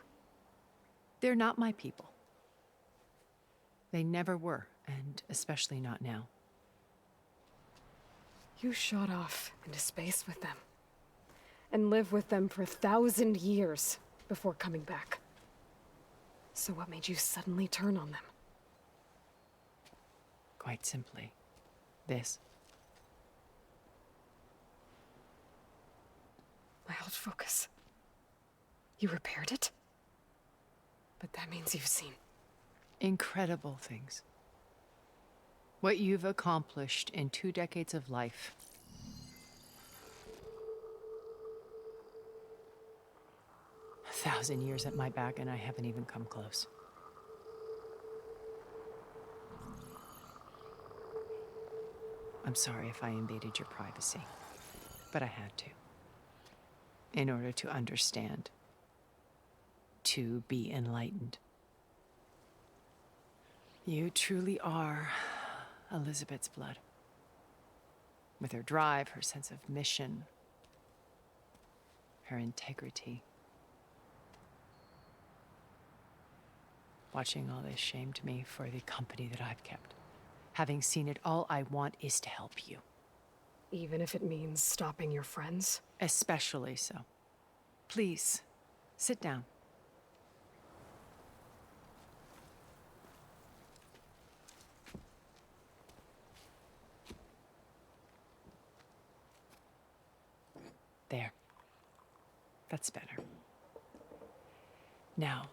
They're not my people. They never were, and especially not now. You shot off into space with them, and lived with them for 1,000 years before coming back. So what made you suddenly turn on them? Quite simply, this. My old focus. You repaired it? But that means you've seen incredible things. What you've accomplished in 2 decades of life. A 1,000 years at my back, and I haven't even come close. I'm sorry if I invaded your privacy, but I had to. In order to understand. To be enlightened. You truly are Elizabeth's blood. With her drive, her sense of mission, her integrity. Watching all this shamed me for the company that I've kept. Having seen it, all I want is to help you. Even if it means stopping your friends? Especially so. Please, sit down. There. That's better. Now,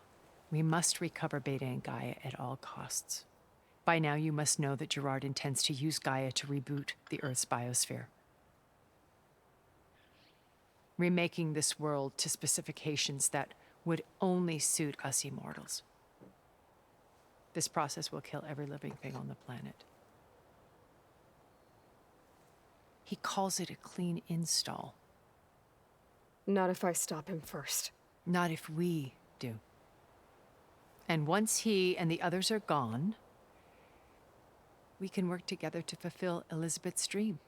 we must recover Beta and Gaia at all costs. By now, you must know that Gerard intends to use Gaia to reboot the Earth's biosphere. Remaking this world to specifications that would only suit us immortals. This process will kill every living thing on the planet. He calls it a clean install. Not if I stop him first. Not if we do. And once he and the others are gone, we can work together to fulfill Elizabeth's dream.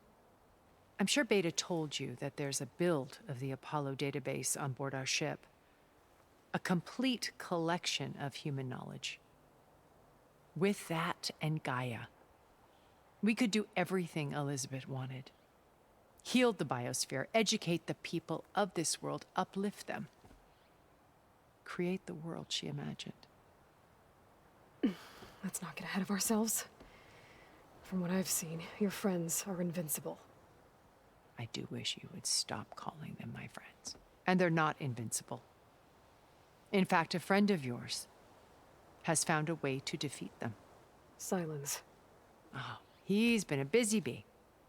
I'm sure Beta told you that there's a build of the Apollo database on board our ship. A complete collection of human knowledge. With that and Gaia, we could do everything Elizabeth wanted. Heal the biosphere, educate the people of this world, uplift them. Create the world she imagined. Let's not get ahead of ourselves. From what I've seen, your friends are invincible. I do wish you would stop calling them my friends. And they're not invincible. In fact, a friend of yours has found a way to defeat them. Silence. Oh, he's been a busy bee,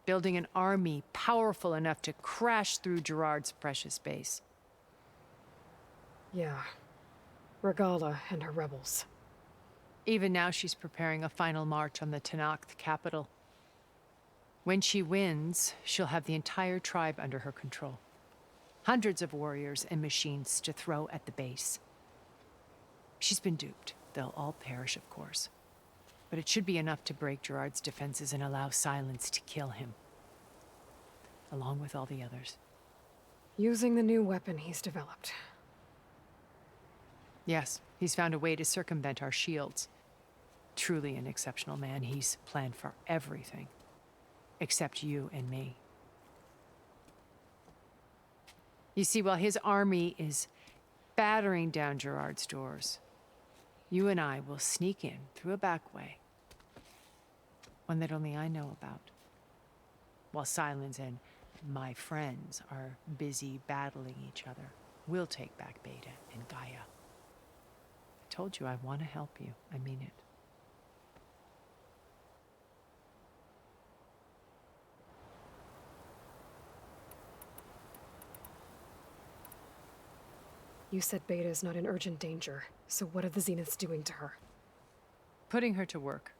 building an army powerful enough to crash through Gerard's precious base. Yeah. Regala and her rebels. Even now, she's preparing a final march on the Tenakth capital. When she wins, she'll have the entire tribe under her control. Hundreds of warriors and machines to throw at the base. She's been duped. They'll all perish, of course. But it should be enough to break Gerard's defenses and allow Silence to kill him. Along with all the others. Using the new weapon he's developed. Yes, he's found a way to circumvent our shields. Truly an exceptional man. He's planned for everything. Except you and me. You see, while his army is battering down Gerard's doors. You and I will sneak in through a back way, one that only I know about, while Silence and my friends are busy battling each other. We'll take back Beta and Gaia. I told you I want to help you. I mean it. You said Beta is not in urgent danger, so what are the Zeniths doing to her? Putting her to work.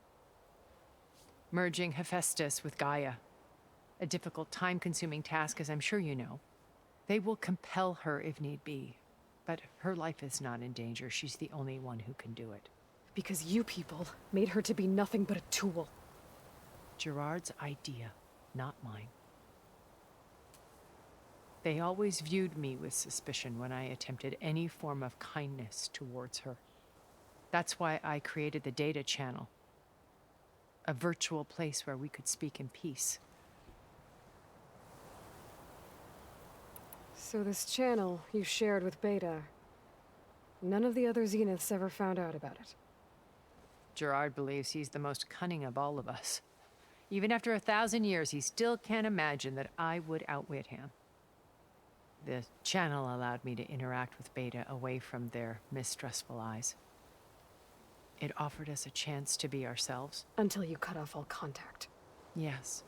Merging Hephaestus with Gaia. A difficult, time-consuming task, as I'm sure you know. They will compel her if need be. But her life is not in danger. She's the only one who can do it. Because you people made her to be nothing but a tool. Gerard's idea, not mine. They always viewed me with suspicion when I attempted any form of kindness towards her. That's why I created the data channel. A virtual place where we could speak in peace. So this channel you shared with Beta, none of the other Zeniths ever found out about it? Gerard believes he's the most cunning of all of us. Even after 1,000 years, he still can't imagine that I would outwit him. The channel allowed me to interact with Beta away from their mistrustful eyes. It offered us a chance to be ourselves. Until you cut off all contact. Yes,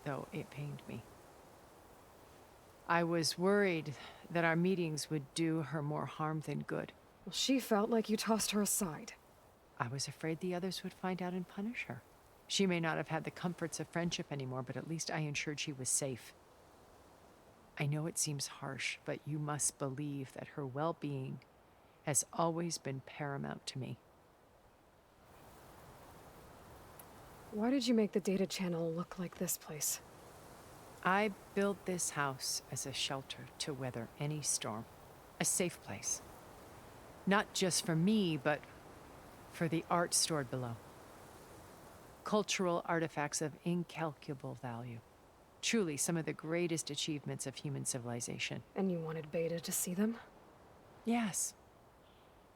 though it pained me. I was worried that our meetings would do her more harm than good. Well, she felt like you tossed her aside. I was afraid the others would find out and punish her. She may not have had the comforts of friendship anymore, but at least I ensured she was safe. I know it seems harsh, but you must believe that her well-being has always been paramount to me. Why did you make the data channel look like this place? I built this house as a shelter to weather any storm. A safe place. Not just for me, but for the art stored below. Cultural artifacts of incalculable value. Truly some of the greatest achievements of human civilization. And you wanted Beta to see them? Yes.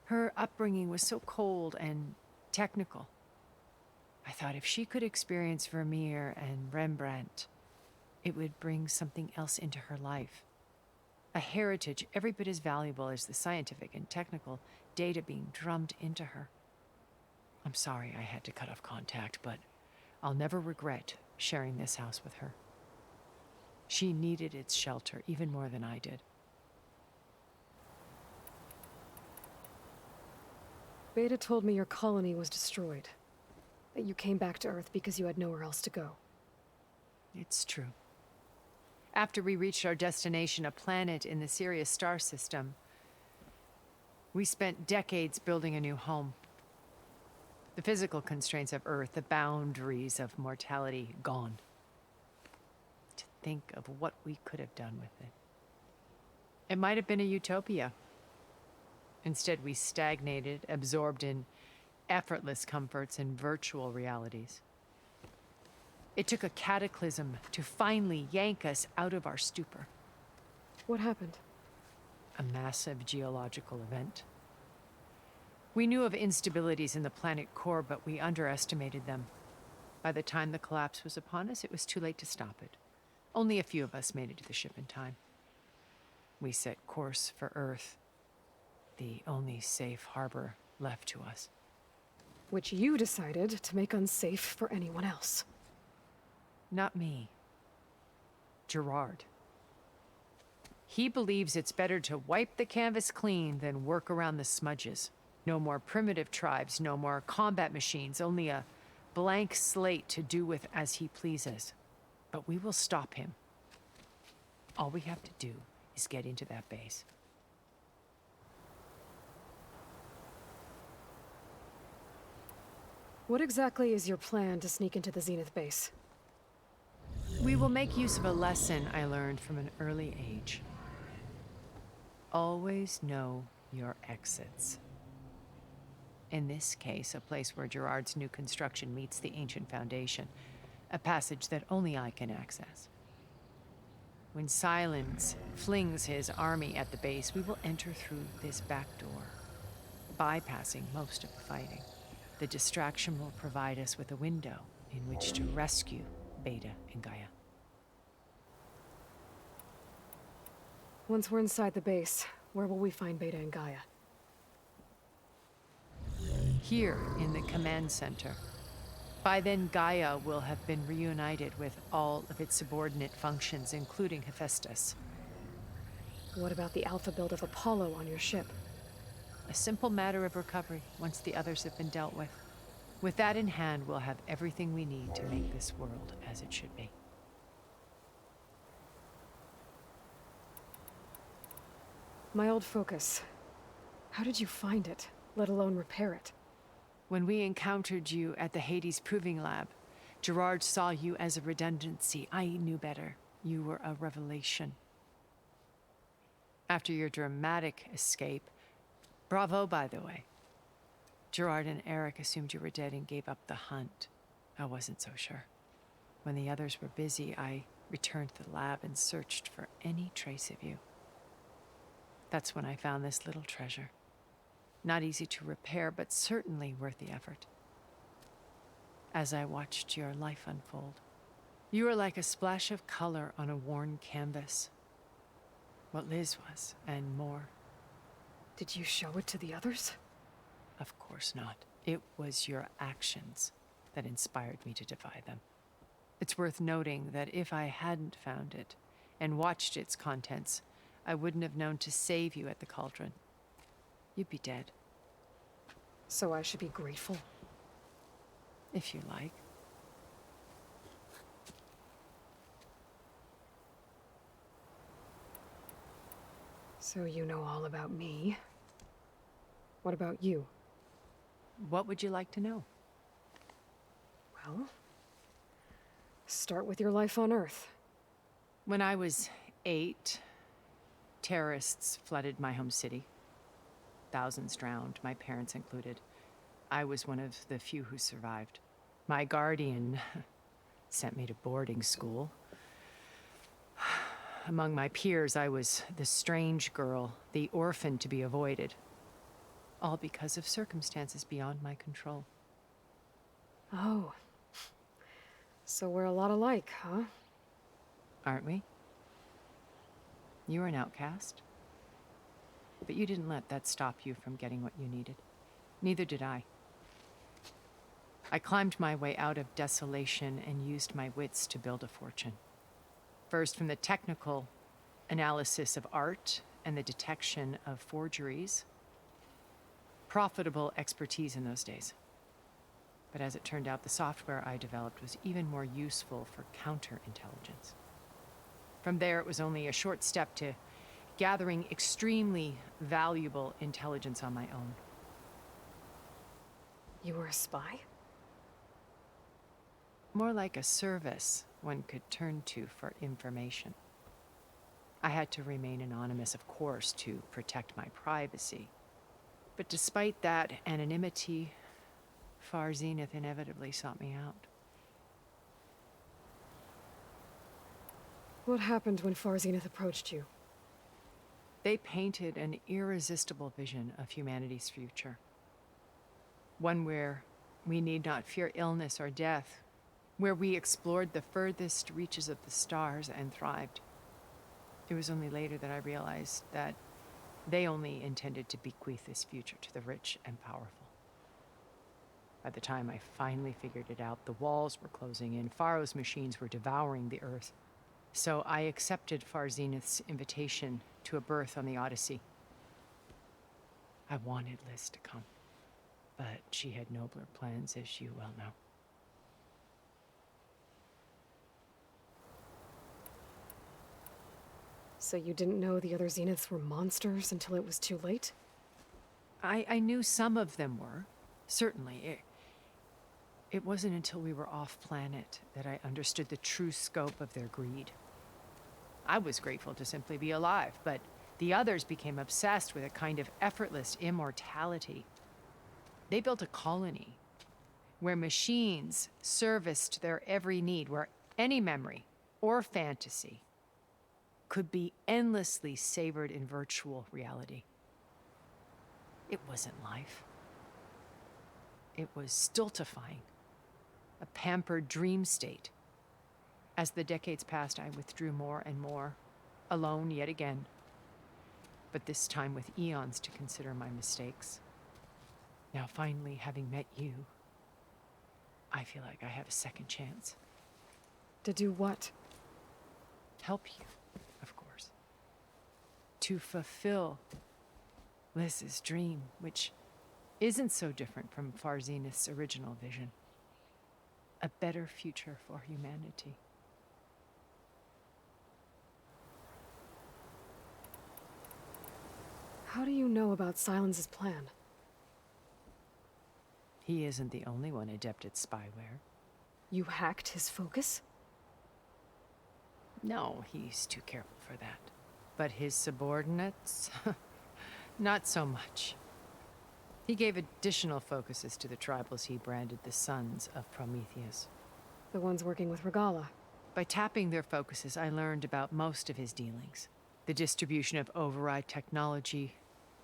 Her upbringing was so cold and technical. I thought if she could experience Vermeer and Rembrandt, it would bring something else into her life. A heritage every bit as valuable as the scientific and technical data being drummed into her. I'm sorry I had to cut off contact, but I'll never regret sharing this house with her. She needed its shelter even more than I did. Beta told me your colony was destroyed. That you came back to Earth because you had nowhere else to go. It's true. After we reached our destination, a planet in the Sirius star system, we spent decades building a new home. The physical constraints of Earth, the boundaries of mortality, gone. To think of what we could have done with it. It might have been a utopia. Instead, we stagnated, absorbed in effortless comforts and virtual realities. It took a cataclysm to finally yank us out of our stupor. What happened? A massive geological event. We knew of instabilities in the planet core, but we underestimated them. By the time the collapse was upon us, it was too late to stop it. Only a few of us made it to the ship in time. We set course for Earth, the only safe harbor left to us. Which you decided to make unsafe for anyone else. Not me. Gerard. He believes it's better to wipe the canvas clean than work around the smudges. No more primitive tribes, no more combat machines, only a blank slate to do with as he pleases. But we will stop him. All we have to do is get into that base. What exactly is your plan to sneak into the Zenith base? We will make use of a lesson I learned from an early age. Always know your exits. In this case, a place where Gerard's new construction meets the ancient foundation, a passage that only I can access. when Silence flings his army at the base, we will enter through this back door, bypassing most of the fighting. The distraction will provide us with a window in which to rescue Beta and Gaia. Once we're inside the base, where will we find Beta and Gaia? Here in the command center. By then, Gaia will have been reunited with all of its subordinate functions, including Hephaestus. What about the alpha build of Apollo on your ship? A simple matter of recovery once the others have been dealt with. With that in hand, we'll have everything we need to make this world as it should be. My old focus. How did you find it, let alone repair it? When we encountered you at the Hades Proving Lab, Gerard saw you as a redundancy. I knew better. You were a revelation. After your dramatic escape, bravo, by the way. Gerard and Eric assumed you were dead and gave up the hunt. I wasn't so sure. When the others were busy, I returned to the lab and searched for any trace of you. That's when I found this little treasure. Not easy to repair, but certainly worth the effort. As I watched your life unfold, you were like a splash of color on a worn canvas. What Liz was, and more. Did you show it to the others? Of course not. It was your actions that inspired me to defy them. It's worth noting that if I hadn't found it and watched its contents, I wouldn't have known to save you at the Cauldron. You'd be dead. So I should be grateful? If you like. So you know all about me. What about you? What would you like to know? Well, start with your life on Earth. When I was 8, terrorists flooded my home city. Thousands drowned, my parents included. I was one of the few who survived. My guardian sent me to boarding school. Among my peers, I was the strange girl, the orphan to be avoided. All because of circumstances beyond my control. Oh. So we're a lot alike, huh? Aren't we? You were an outcast. But you didn't let that stop you from getting what you needed. Neither did I. I climbed my way out of desolation and used my wits to build a fortune. First, from the technical analysis of art and the detection of forgeries. Profitable expertise in those days. But as it turned out, the software I developed was even more useful for counterintelligence. From there, it was only a short step to gathering extremely valuable intelligence on my own. You were a spy? More like a service one could turn to for information. I had to remain anonymous, of course, to protect my privacy. But despite that anonymity, Far Zenith inevitably sought me out. What happened when Far Zenith approached you? They painted an irresistible vision of humanity's future. One where we need not fear illness or death, where we explored the furthest reaches of the stars and thrived. It was only later that I realized that they only intended to bequeath this future to the rich and powerful. By the time I finally figured it out, the walls were closing in, Pharaoh's machines were devouring the earth. So I accepted Far Zenith's invitation to a berth on the Odyssey. I wanted Liz to come, but she had nobler plans, as you well know. So you didn't know the other Zeniths were monsters until it was too late? I knew some of them were, certainly. It wasn't until we were off-planet that I understood the true scope of their greed. I was grateful to simply be alive, but the others became obsessed with a kind of effortless immortality. They built a colony where machines serviced their every need, where any memory or fantasy could be endlessly savored in virtual reality. It wasn't life. It was stultifying, a pampered dream state. As the decades passed, I withdrew more and more, alone yet again, but this time with eons to consider my mistakes. Now, finally, having met you, I feel like I have a second chance. To do what? Help you, of course. To fulfill Liz's dream, which isn't so different from Farzenith's original vision. A better future for humanity. How do you know about Silence's plan? He isn't the only one adept at spyware. You hacked his focus? No, he's too careful for that. But his subordinates? Not so much. He gave additional focuses to the tribals he branded the Sons of Prometheus. The ones working with Regalla. By tapping their focuses, I learned about most of his dealings. The distribution of override technology,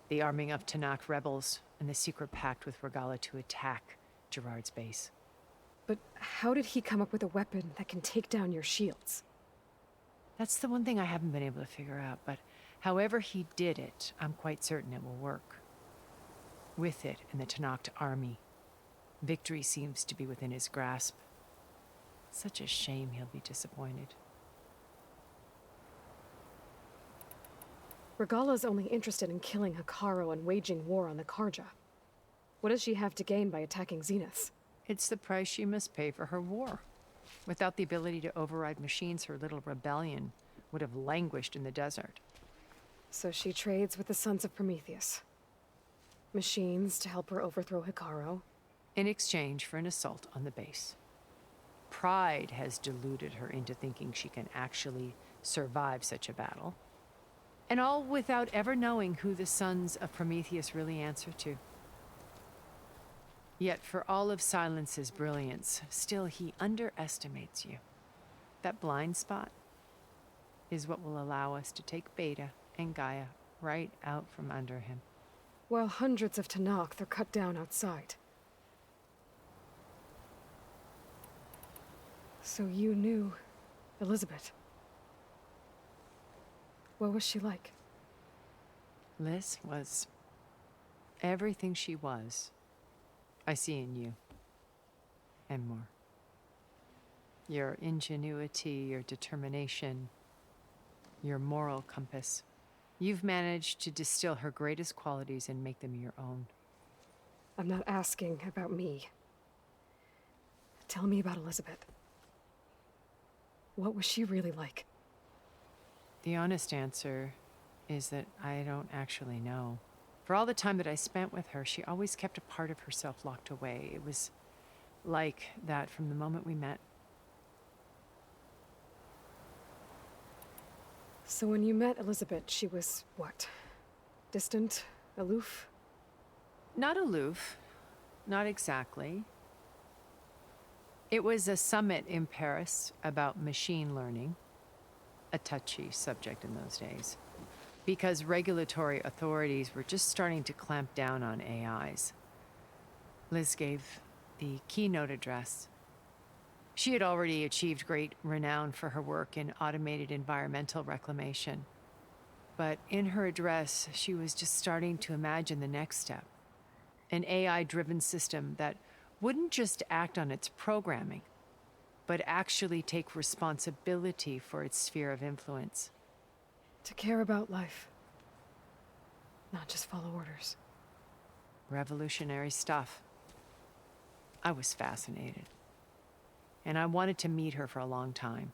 the arming of Tanakh rebels, and the secret pact with Regalla to attack Gerard's base. But how did he come up with a weapon that can take down your shields? That's the one thing I haven't been able to figure out, but however he did it, I'm quite certain it will work. With it and the Tanakh army, victory seems to be within his grasp. Such a shame he'll be disappointed. Regalla's only interested in killing Hekarro and waging war on the Karja. What does she have to gain by attacking Zenith? It's the price she must pay for her war. Without the ability to override machines, her little rebellion would have languished in the desert. So she trades with the Sons of Prometheus. Machines to help her overthrow Hekarro. In exchange for an assault on the base. Pride has deluded her into thinking she can actually survive such a battle. And all without ever knowing who the Sons of Prometheus really answer to. Yet for all of Silence's brilliance, still he underestimates you. That blind spot is what will allow us to take Beta and Gaia right out from under him. While hundreds of Tanakh are cut down outside. So you knew Elizabeth. What was she like? Liz was everything she was. I see in you. And more. Your ingenuity, your determination, your moral compass. You've managed to distill her greatest qualities and make them your own. I'm not asking about me. Tell me about Elizabeth. What was she really like? The honest answer is that I don't actually know. For all the time that I spent with her, she always kept a part of herself locked away. It was like that from the moment we met. So when you met Elizabeth, she was what? Distant? Aloof? Not aloof. Not exactly. It was a summit in Paris about machine learning. A touchy subject in those days. Because regulatory authorities were just starting to clamp down on AIs. Liz gave the keynote address. She had already achieved great renown for her work in automated environmental reclamation. But in her address, she was just starting to imagine the next step. An AI-driven system that wouldn't just act on its programming, but actually take responsibility for its sphere of influence. To care about life. Not just follow orders. Revolutionary stuff. I was fascinated. And I wanted to meet her for a long time.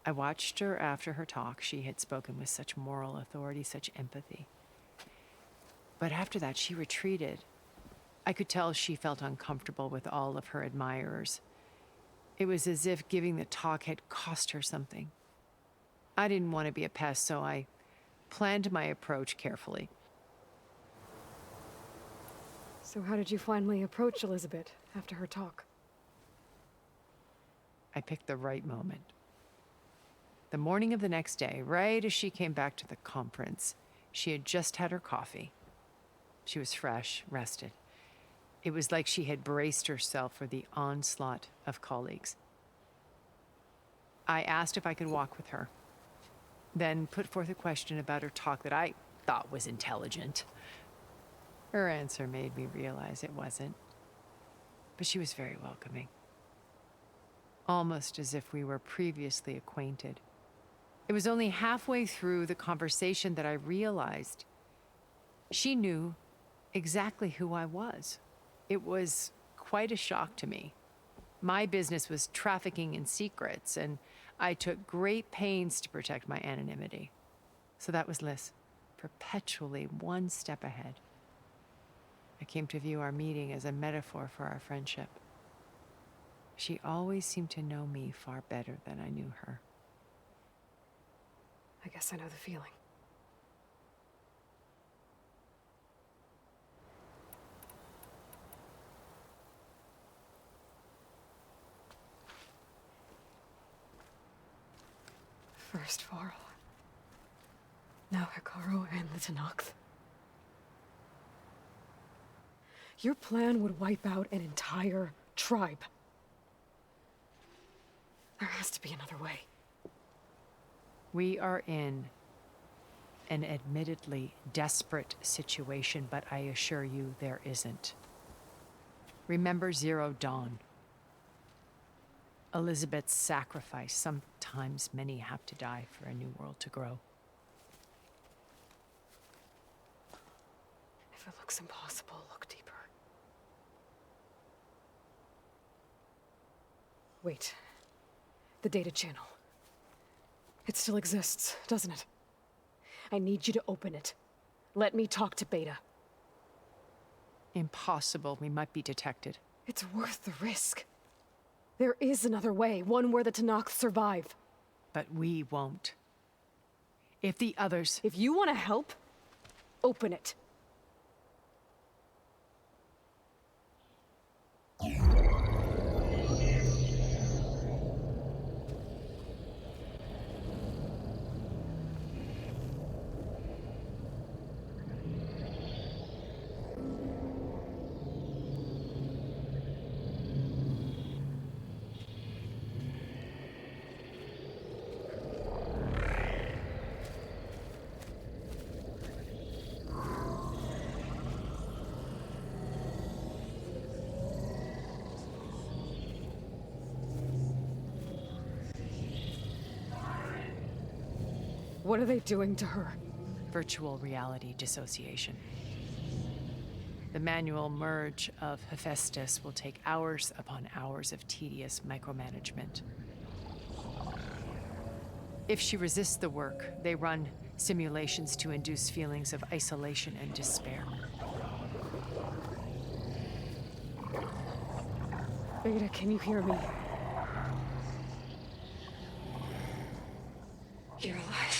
I watched her after her talk. She had spoken with such moral authority, such empathy. But after that, she retreated. I could tell she felt uncomfortable with all of her admirers. It was as if giving the talk had cost her something. I didn't want to be a pest, so I planned my approach carefully. So how did you finally approach Elizabeth after her talk? I picked the right moment. The morning of the next day, right as she came back to the conference, she had just had her coffee. She was fresh, rested. It was like she had braced herself for the onslaught of colleagues. I asked if I could walk with her, then put forth a question about her talk that I thought was intelligent. Her answer made me realize it wasn't, but she was very welcoming, almost as if we were previously acquainted. It was only halfway through the conversation that I realized she knew exactly who I was. It was quite a shock to me. My business was trafficking in secrets, and I took great pains to protect my anonymity. So that was Liz, perpetually one step ahead. I came to view our meeting as a metaphor for our friendship. She always seemed to know me far better than I knew her. I guess I know the feeling. First Varl. Now Hikaru and the Tenakth. Your plan would wipe out an entire tribe. There has to be another way. We are in an admittedly desperate situation, but I assure you there isn't. Remember Zero Dawn. Elizabeth's sacrifice. Sometimes many have to die for a new world to grow. If it looks impossible, look deeper. Wait. The data channel. It still exists, doesn't it? I need you to open it. Let me talk to Beta. Impossible. We might be detected. It's worth the risk. There is another way, one where the Tenakth survive. But we won't. If the others... If you want to help, open it. What are they doing to her? Virtual reality dissociation. The manual merge of Hephaestus will take hours upon hours of tedious micromanagement. If she resists the work, they run simulations to induce feelings of isolation and despair. Beta, can you hear me? You're alive.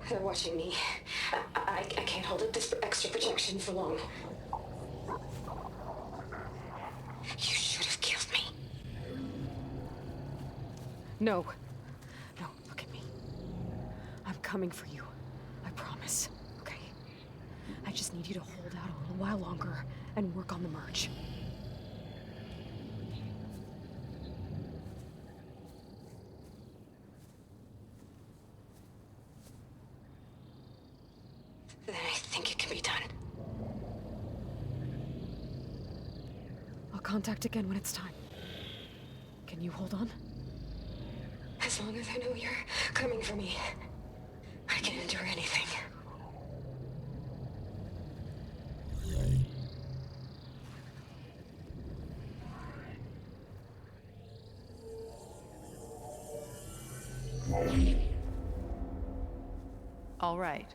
They're watching me. I can't hold up this extra projection for long. You should have killed me. No. No, look at me. I'm coming for you. I promise. Okay? I just need you to hold out a little while longer and work on the merge. Then I think it can be done. I'll contact again when it's time. Can you hold on? As long as I know you're coming for me, I can endure anything. All right.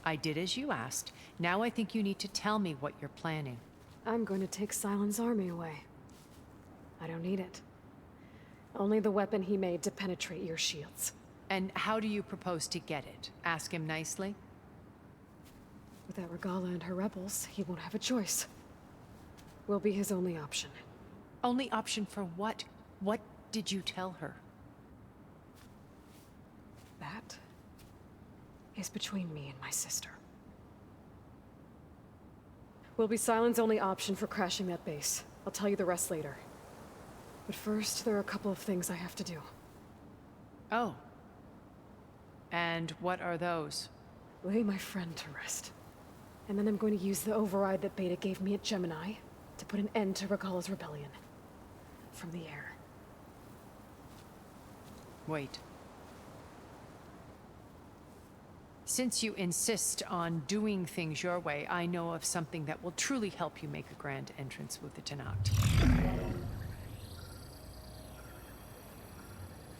I did as you asked. Now I think you need to tell me what you're planning. I'm going to take Silent's army away. I don't need it. Only the weapon he made to penetrate your shields. And how do you propose to get it? Ask him nicely? Without Regala and her rebels, he won't have a choice. We'll be his only option. Only option for what? What did you tell her? That is between me and my sister. Will be Silent's only option for crashing that base. I'll tell you the rest later. But first, there are a couple of things I have to do. Oh. And what are those? Lay my friend to rest. And then I'm going to use the override that Beta gave me at Gemini to put an end to Regalla's rebellion. From the air. Wait. Since you insist on doing things your way, I know of something that will truly help you make a grand entrance with the Tenakth.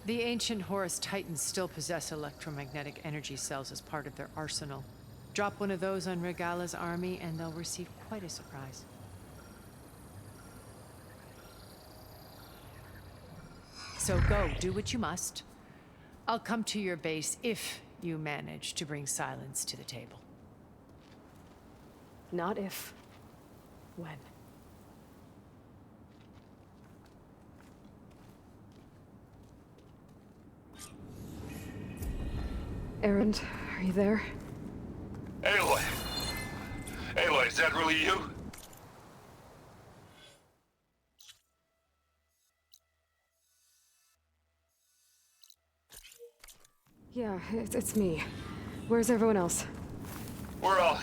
The ancient Horus Titans still possess electromagnetic energy cells as part of their arsenal. Drop one of those on Regalla's army and they'll receive quite a surprise. So go, do what you must. I'll come to your base if you manage to bring silence to the table. Not if. When. Erend, are you there? Aloy! Aloy, is that really you? Yeah, it's me. Where's everyone else? We're all...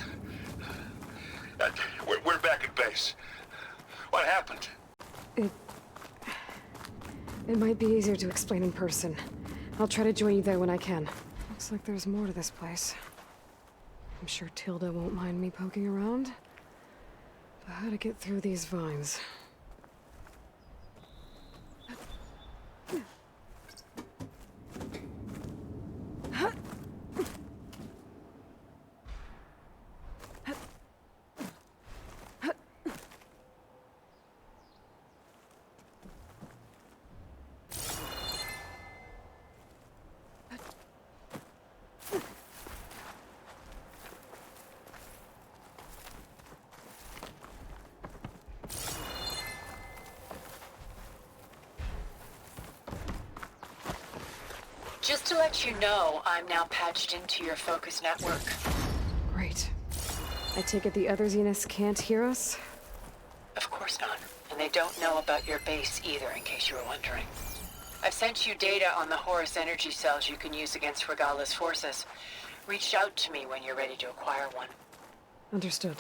we're back at base. What happened? It might be easier to explain in person. I'll try to join you there when I can. Looks like there's more to this place. I'm sure Tilda won't mind me poking around. But how to get through these vines? Just to let you know, I'm now patched into your focus network. Great. I take it the other Zeniths can't hear us? Of course not. And they don't know about your base either, in case you were wondering. I've sent you data on the Horus energy cells you can use against Regalla's forces. Reach out to me when you're ready to acquire one. Understood.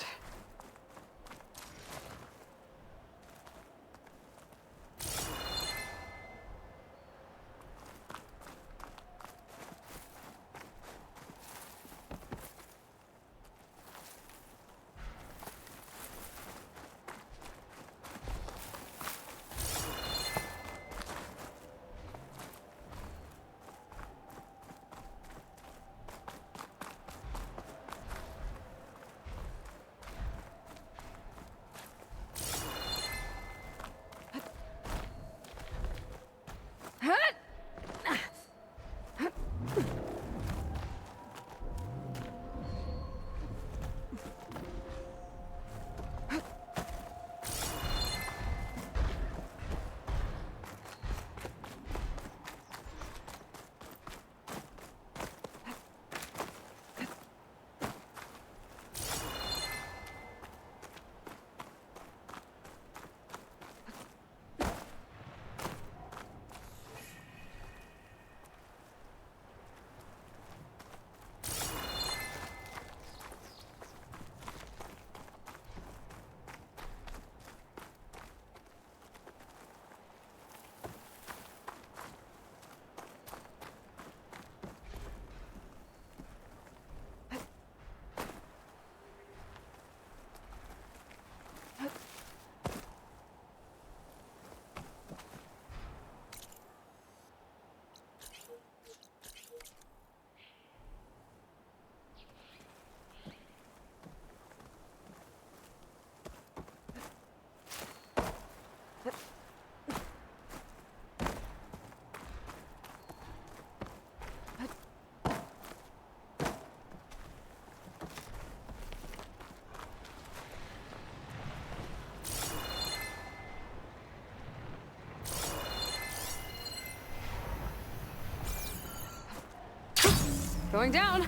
Going down.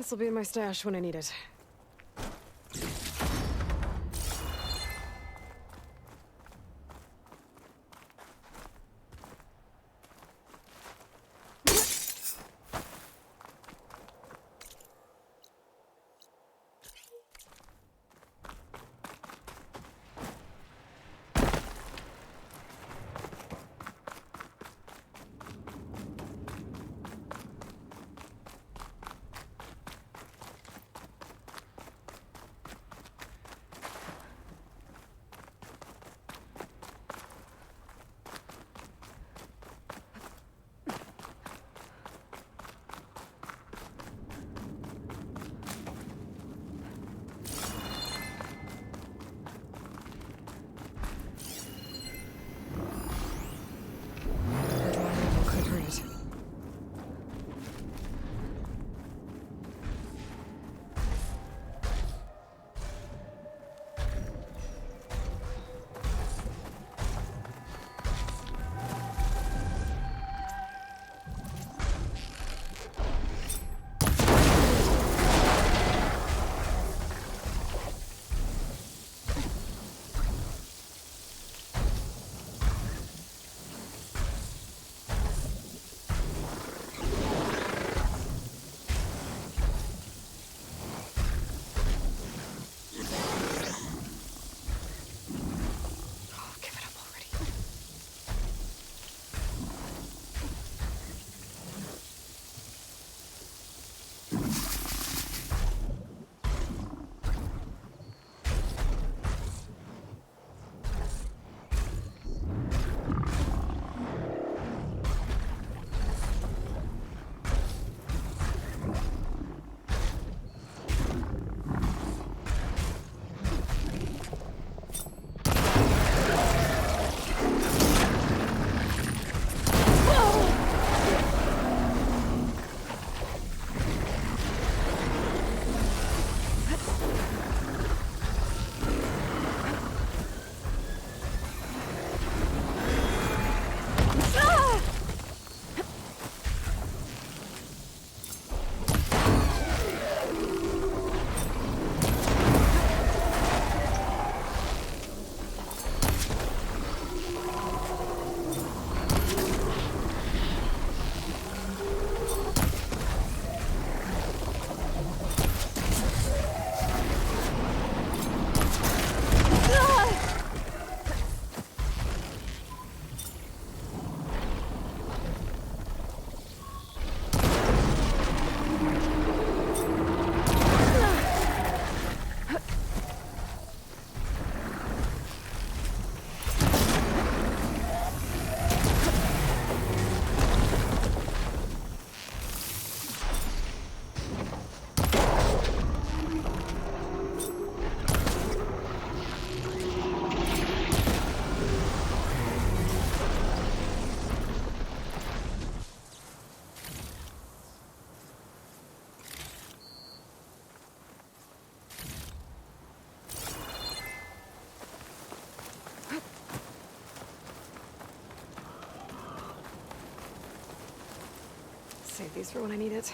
This'll be in my stash when I need it. save these for when I need it.